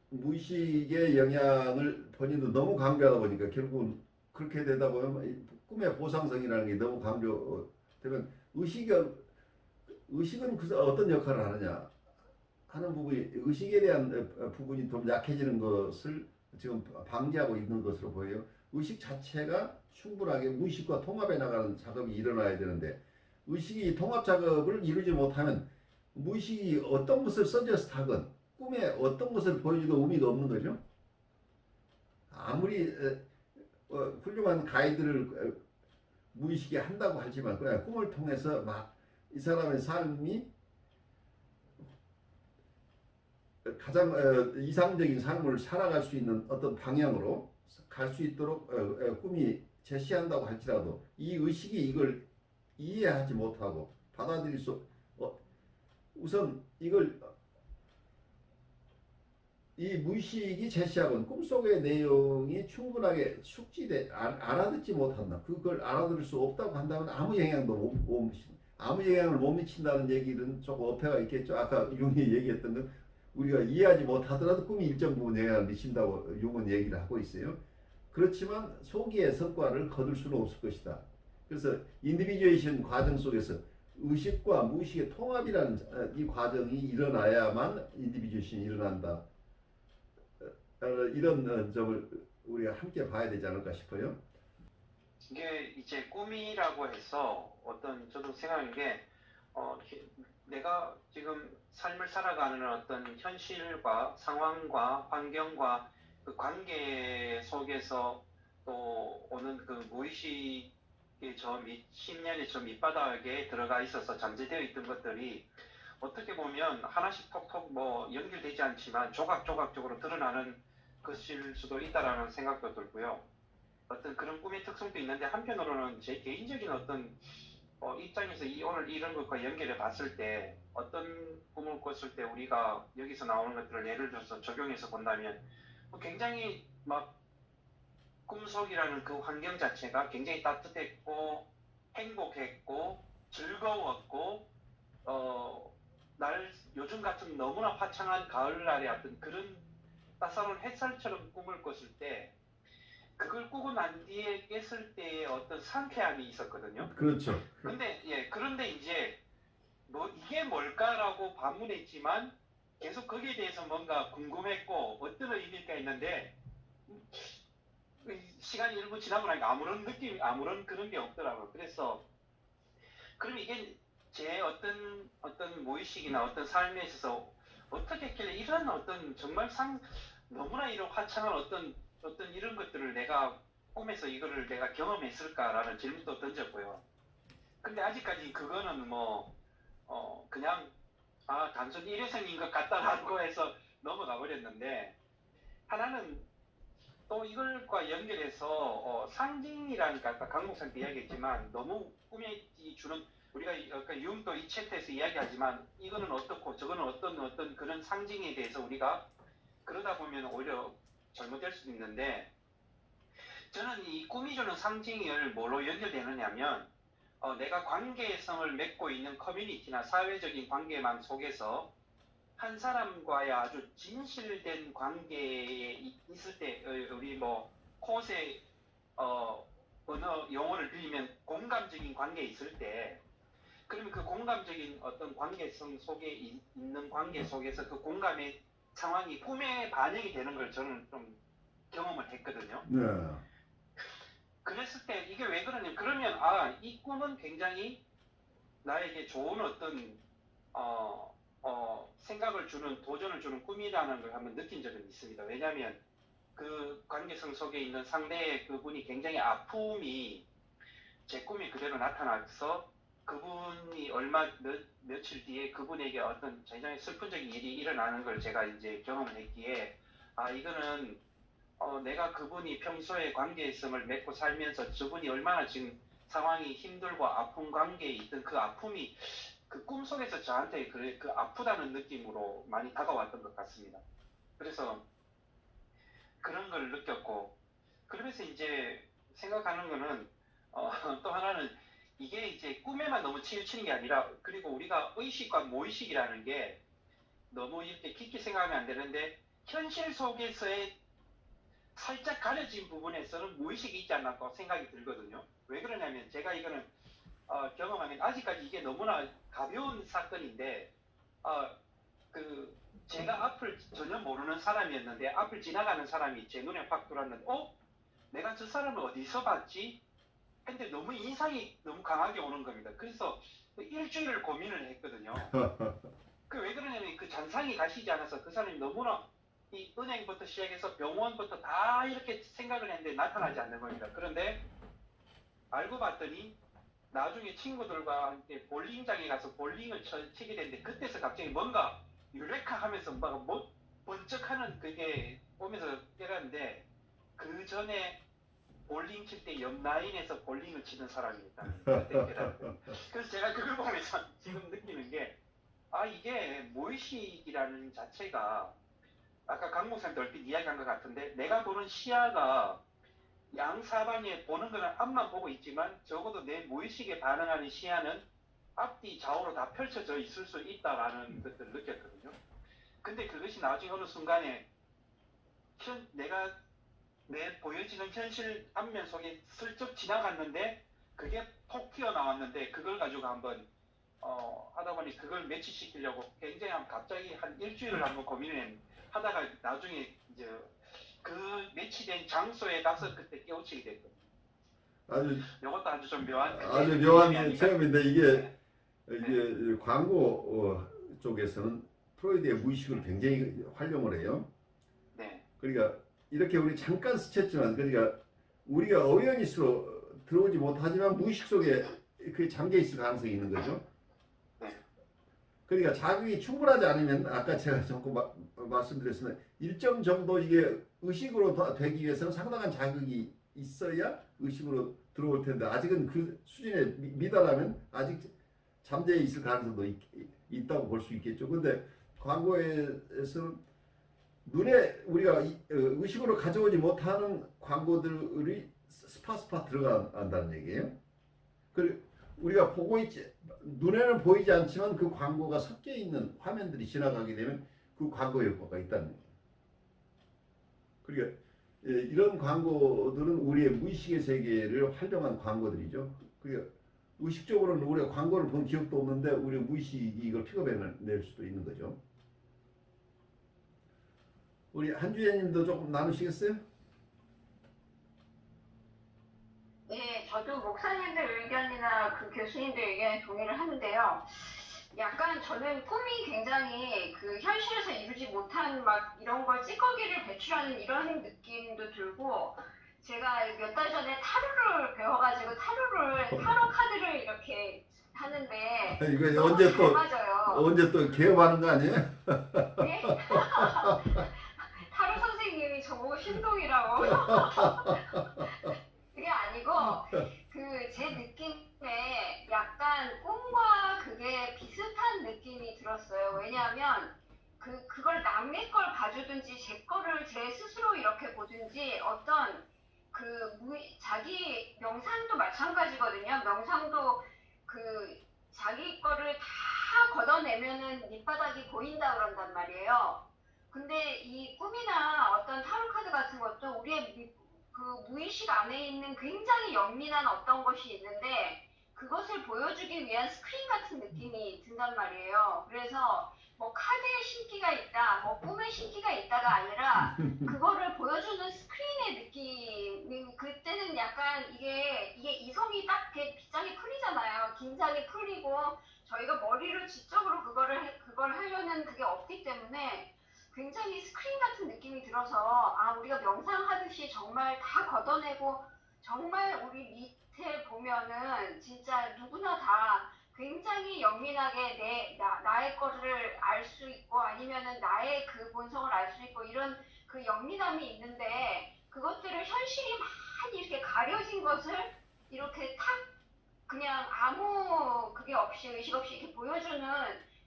무의식의 영향을 본인도 너무 강조하다 보니까 결국은 그렇게 되다 보면 이 꿈의 보상성이라는 게 너무 강조되면 의식은 그 어떤 역할을 하느냐 하는 부분이 의식에 대한 부분이 좀 약해지는 것을 지금 방지하고 있는 것으로 보여요. 의식 자체가 충분하게 무의식과 통합해 나가는 작업이 일어나야 되는데 의식이 통합 작업을 이루지 못하면 무의식이 어떤 것을 서제스트 하건 꿈에 어떤 것을 보여줘도 의미가 없는 거죠. 아무리 훌륭한 가이드를 무의식이 한다고 하지만 그냥 꿈을 통해서 막 이 사람의 삶이 가장 이상적인 삶을 살아갈 수 있는 어떤 방향으로 갈 수 있도록 꿈이 제시한다고 할지라도 이 의식이 이걸 이해하지 못하고 받아들일 수 우선 이걸 이 무의식이 제시하고는 꿈속의 내용이 충분하게 알아듣지 못한다. 그걸 알아들을 수 없다고 한다면 아무 영향도 못 미친다. 아무 영향을 못 미친다는 얘기는 조금 어폐가 있겠죠. 아까 융이 얘기했던 건 우리가 이해하지 못하더라도 꿈이 일정 부분 영향을 미친다고 융은 얘기를 하고 있어요. 그렇지만 소기의 성과를 거둘 수는 없을 것이다. 그래서 인디비주에이션 과정 속에서 의식과 무의식의 통합이라는 이 과정이 일어나야만 인디비주에이션이 일어난다. 이런 점을 우리가 함께 봐야 되지 않을까 싶어요. 이게 이제 꿈이라고 해서 어떤 저도 생각하는 게 내가 지금 삶을 살아가는 어떤 현실과 상황과 환경과 그 관계 속에서 또 오는 그 무의식의 심년의 저 밑바닥에 들어가 있어서 잠재되어 있던 것들이 어떻게 보면 하나씩 톡톡 뭐 연결되지 않지만 조각조각적으로 드러나는 것일 수도 있다라는 생각도 들고요. 어떤 그런 꿈의 특성도 있는데 한편으로는 제 개인적인 어떤 입장에서 오늘 이런 것과 연결해 봤을 때 어떤 꿈을 꿨을 때 우리가 여기서 나오는 것들을 예를 들어서 적용해서 본다면 굉장히 막 꿈속이라는 그 환경 자체가 굉장히 따뜻했고 행복했고 즐거웠고 요즘 같은 너무나 화창한 가을날의 어떤 그런 따사로운 햇살처럼 꿈을 꿨을 때 그걸 꾸고 난 뒤에 깼을 때의 어떤 상쾌함이 있었거든요. 그렇죠. 그런데 이제 뭐 이게 뭘까라고 반문했지만 계속 거기에 대해서 뭔가 궁금했고 어떤 의미일까 했는데 시간이 일부 지나고 나니까 아무런 그런 게 없더라고요. 그래서 그럼 이게 제 어떤 무의식이나 어떤 삶에 있어서 어떻게 했길래 이런 어떤 정말 너무나 이런 화창한 어떤 이런 것들을 내가 꿈에서 이거를 내가 경험했을까라는 질문도 던졌고요. 근데 아직까지 그거는 그냥 단순히 일회성인 것 같다라고 해서 넘어가 버렸는데 하나는 또 이걸과 연결해서 상징이라니까 아까 강목사님도 이야기했지만 너무 꿈에 주는 우리가 아까 융도 이 챕터에서 이야기하지만 이거는 어떻고 저거는 어떤 그런 상징에 대해서 우리가 그러다 보면 오히려 잘못될 수도 있는데 저는 이 꿈이 주는 상징을 뭐로 연결되느냐면 내가 관계성을 맺고 있는 커뮤니티나 사회적인 관계망 속에서 한 사람과의 아주 진실된 관계에 있을 때 우리 콧에 언어 용어를 빌리면 공감적인 관계에 있을 때 그러면 그 공감적인 어떤 관계성 속에 있는 관계 속에서 그 공감의 상황이 꿈에 반영이 되는 걸 저는 좀 경험을 했거든요. 네. 그랬을 때 이게 왜 그러냐면 그러면 이 꿈은 굉장히 나에게 좋은 어떤 생각을 주는 도전을 주는 꿈이라는 걸 한번 느낀 적은 있습니다. 왜냐하면 그 관계성 속에 있는 상대의 그분이 굉장히 아픔이 제 꿈이 그대로 나타나서 그분이 며칠 뒤에 그분에게 어떤 굉장히 슬픈적인 일이 일어나는 걸 제가 이제 경험을 했기에 이거는 내가 그분이 평소에 관계성을 맺고 살면서 저분이 얼마나 지금 상황이 힘들고 아픈 관계에 있던 그 아픔이 그 꿈속에서 저한테 그 아프다는 느낌으로 많이 다가왔던 것 같습니다. 그래서 그런 걸 느꼈고, 그러면서 이제 생각하는 거는 또 하나는 이게 이제 꿈에만 너무 치우치는 게 아니라, 그리고 우리가 의식과 무의식이라는 게 너무 이렇게 깊게 생각하면 안 되는데, 현실 속에서의 살짝 가려진 부분에서는 무의식이 있지 않나 생각이 들거든요. 왜 그러냐면 제가 이거는 경험하면 아직까지 이게 너무나 가벼운 사건인데 제가 앞을 전혀 모르는 사람이었는데 앞을 지나가는 사람이 제 눈에 확 들어왔는데 내가 저 사람을 어디서 봤지? 근데 너무 인상이 너무 강하게 오는 겁니다. 그래서 일주일을 고민을 했거든요. 왜 그러냐면 그 잔상이 가시지 않아서 그 사람이 너무나 이 은행부터 시작해서 병원부터 다 이렇게 생각을 했는데 나타나지 않는 겁니다. 그런데 알고 봤더니 나중에 친구들과 함께 볼링장에 가서 볼링을 치게 됐는데 그때서 갑자기 뭔가 유레카 하면서 막 번쩍하는 그게 오면서 깨닫는데 그 전에 볼링 칠 때 옆 라인에서 볼링을 치는 사람이었다. 그때 깨닫거든요. 그래서 제가 그걸 보면서 지금 느끼는 게 이게 무의식이라는 자체가 아까 강 목사님도 얼핏 이야기한 것 같은데 내가 보는 시야가 양사방에 보는 거는 앞만 보고 있지만 적어도 내 무의식에 반응하는 시야는 앞뒤 좌우로 다 펼쳐져 있을 수 있다라는 것들을 느꼈거든요. 근데 그것이 나중에 어느 순간에 내가 내 보여지는 현실 앞면 속에 슬쩍 지나갔는데 그게 톡 튀어나왔는데 그걸 가지고 한번 하다 보니 그걸 매치시키려고 굉장히 갑자기 한 일주일을 한번 고민을 하다가 나중에 이제 그 매치된 장소에 가서 그때 깨우치게 됐거든요. 이것도 아주 좀 묘한 체험인데 이게 광고 쪽에서는 프로이드의 무의식을 굉장히 활용을 해요. 네. 그러니까 이렇게 우리 잠깐 스쳤지만 그러니까 우리가 어웨어니스로 들어오지 못하지만 무의식 속에 그게 잠겨 있을 가능성이 있는 거죠. 네. 그러니까 자극이 충분하지 않으면 아까 제가 조금 말씀드렸으면 일정 정도 이게 의식으로 되기 위해서는 상당한 자극이 있어야 의식으로 들어올 텐데 아직은 그 수준에 미달하면 아직 잠재해 있을 가능성도 있다고 볼 수 있겠죠. 근데 광고에서는 눈에 우리가 의식으로 가져오지 못하는 광고들이 스파스파 들어간다는 얘기예요. 그리고 우리가 보고 있지 눈에는 보이지 않지만 그 광고가 섞여 있는 화면들이 지나가게 되면 그 광고 효과가 있다는 얘기예요. 그러니까 이런 광고들은 우리의 무의식의 세계를 활용한 광고들이죠. 그러니까 의식적으로는 우리가 광고를 본 기억도 없는데 우리 무의식이 이걸 픽업해낼 수도 있는 거죠. 우리 한주혜님도 조금 나누시겠어요? 네, 저도 목사님들 의견이나 그 교수님들 의견에 동의를 하는데요. 약간 저는 꿈이 굉장히 그 현실에서 이루지 못한 막 이런 걸 찌꺼기를 배출하는 이런 느낌도 들고 제가 몇 달 전에 타로를 배워가지고 타로 카드를 이렇게 하는데 이거 언제 또 개업하는 거 아니에요? 네? 타로 선생님이 저보고 신동이라고 그게 아니고 그 제 느낌에 약간 꿈과 그게 비슷한 느낌이 들었어요. 왜냐하면 그걸 남의 걸 봐주든지 제 거를 제 스스로 이렇게 보든지 어떤 자기 명상도 마찬가지거든요. 명상도 자기 거를 다 걷어내면은 밑바닥이 보인다 그런단 말이에요. 근데 이 꿈이나 어떤 타로 카드 같은 것도 우리의 무의식 안에 있는 굉장히 영민한 어떤 것이 있는데 그것을 보여주기 위한 스크린 같은 느낌이 든단 말이에요. 그래서 뭐 카드에 신기가 있다, 뭐 꿈에 신기가 있다가 아니라 그거를 보여주는 스크린의 느낌이 그때는 약간 이게 이성이 딱 빗장이 풀리잖아요. 긴장이 풀리고 저희가 머리로 지적으로 그걸 그걸 하려는 그게 없기 때문에 굉장히 스크린 같은 느낌이 들어서 아 우리가 명상하듯이 정말 다 걷어내고 정말 우리 밑에 보면은 진짜 누구나 다 굉장히 예민하게 나의 거를 알 수 있고 아니면은 나의 그 본성을 알 수 있고 이런 그 영리함이 있는데 그것들을 현실이 많이 이렇게 가려진 것을 이렇게 탁 그냥 아무 그게 없이 의식 없이 이렇게 보여주는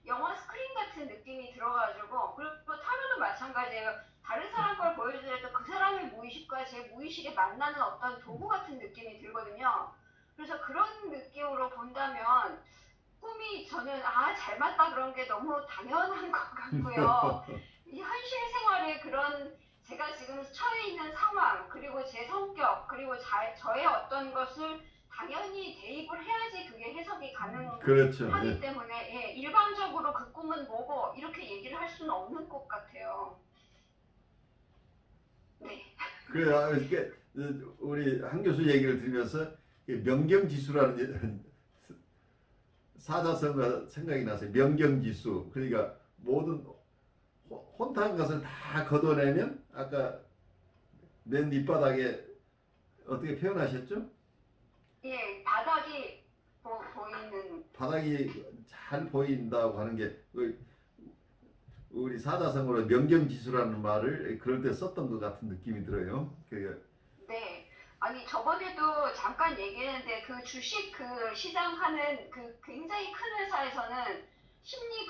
영화 스크린 같은 느낌이 들어가지고 그리고 타로도 마찬가지예요. 다른 사람 걸 보여주더라도 그 사람의 무의식과 제 무의식에 만나는 어떤 도구 같은 느낌이 들거든요. 그래서 그런 느낌으로 본다면 꿈이 저는 잘 맞다 그런 게 너무 당연한 것 같고요. 이 현실 생활에 그런 제가 지금 처해 있는 상황 그리고 제 성격 그리고 저의 어떤 것을 당연히 대입을 해야지 그게 해석이 가능하기 그렇죠. 때문에 예, 일반적으로 그 꿈은 뭐고 이렇게 얘기를 할 수는 없는 것 같아요. 네. 그래, 이렇게 우리 한 교수 얘기를 들으면서 명경지수라는 사자성어가 생각이 났어요. 명경지수. 그러니까 모든 혼탁한 것을 다 걷어내면 아까 맨 밑바닥에 어떻게 표현하셨죠? 예, 바닥이 보이는 바닥이 잘 보인다고 하는 게 우리 사자성어로 명경지수라는 말을 그럴 때 썼던 것 같은 느낌이 들어요. 네. 아니 저번에도 잠깐 얘기했는데 그 주식 그 시장 하는 그 굉장히 큰 회사에서는 심리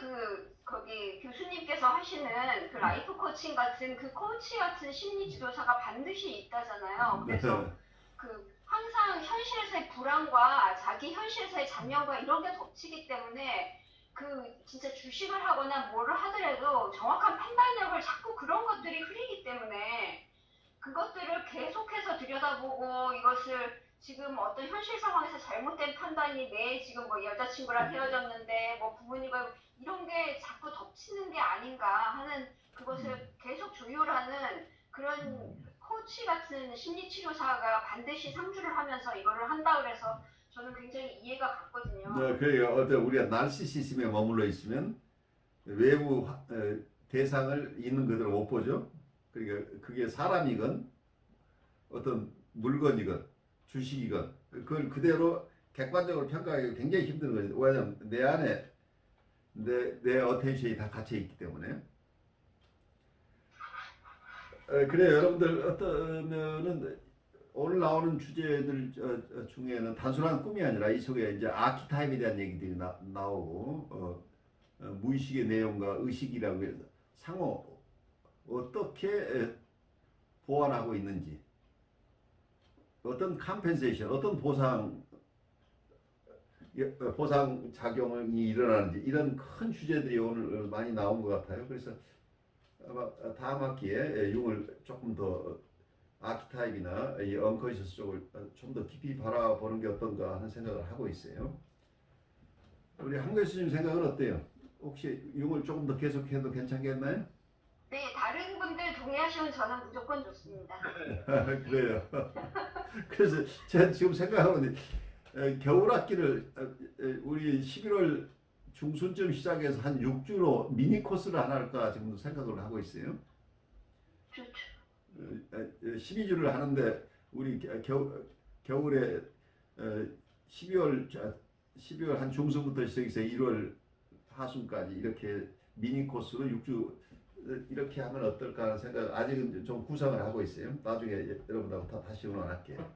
거기 교수님께서 하시는 그 라이프 코칭 같은 그 코치 같은 심리 지도사가 반드시 있다잖아요. 그래서 항상 현실에서의 불안과 자기 현실에서의 잡념과 이런 게 덮치기 때문에 진짜 주식을 하거나 뭐를 하더라도 정확한 판단력을 자꾸 그런 것들이 흐리기 때문에 그것들을 계속해서 들여다보고 이것을 지금 어떤 현실 상황에서 잘못된 판단이 내 지금 뭐 여자친구랑 헤어졌는데 뭐 부모님과 이런 게 자꾸 덮치는 게 아닌가 하는 그것을 계속 조율하는 그런 코치 같은 심리치료사가 반드시 상주를 하면서 이거를 한다 그래서 저는 굉장히 이해가 갔거든요. 네, 그러니까 우리가 나르시시즘에 머물러 있으면 외부 대상을 있는 그대로 못 보죠. 그러니까 그게 사람이건 어떤 물건이건 주식이건 그걸 그대로 객관적으로 평가하기가 굉장히 힘든 거죠. 왜냐하면 내 안에 내 어텐션이 다 갇혀 있기 때문에. 그래요. 여러분들 어떠면은 오늘 나오는 주제들 중에는 단순한 꿈이 아니라 이 속에 이제 아키타입에 대한 얘기들이 나오고 무의식의 내용과 의식이라고 해서 상호 어떻게 보완하고 있는지 어떤 컴펜세이션 어떤 보상 작용이 일어나는지 이런 큰 주제들이 오늘 많이 나온 것 같아요. 그래서 아마 다음 학기에 융을 조금 더 아키타입이나 이 언커시스 쪽을 좀 더 깊이 바라보는 게 어떤가 하는 생각을 하고 있어요. 우리 한 교수님 생각은 어때요? 혹시 융을 조금 더 계속해도 괜찮겠나요? 네, 다른 분들 동의하시면 저는 무조건 좋습니다. 그래요. 그래서 제가 지금 생각하는 겨울 학기를 우리 11월 중순쯤 시작해서 한 6주로 미니 코스를 하나 할까 지금 생각을 하고 있어요. 좋죠. 12주를 하는데 우리 겨울에 12월 한 중순부터 시작해서 1월 하순까지 이렇게 미니 코스로 6주 이렇게 하면 어떨까 하는 생각 아직은 좀 구상을 하고 있어요. 나중에 여러분하고 다시 의논할게요.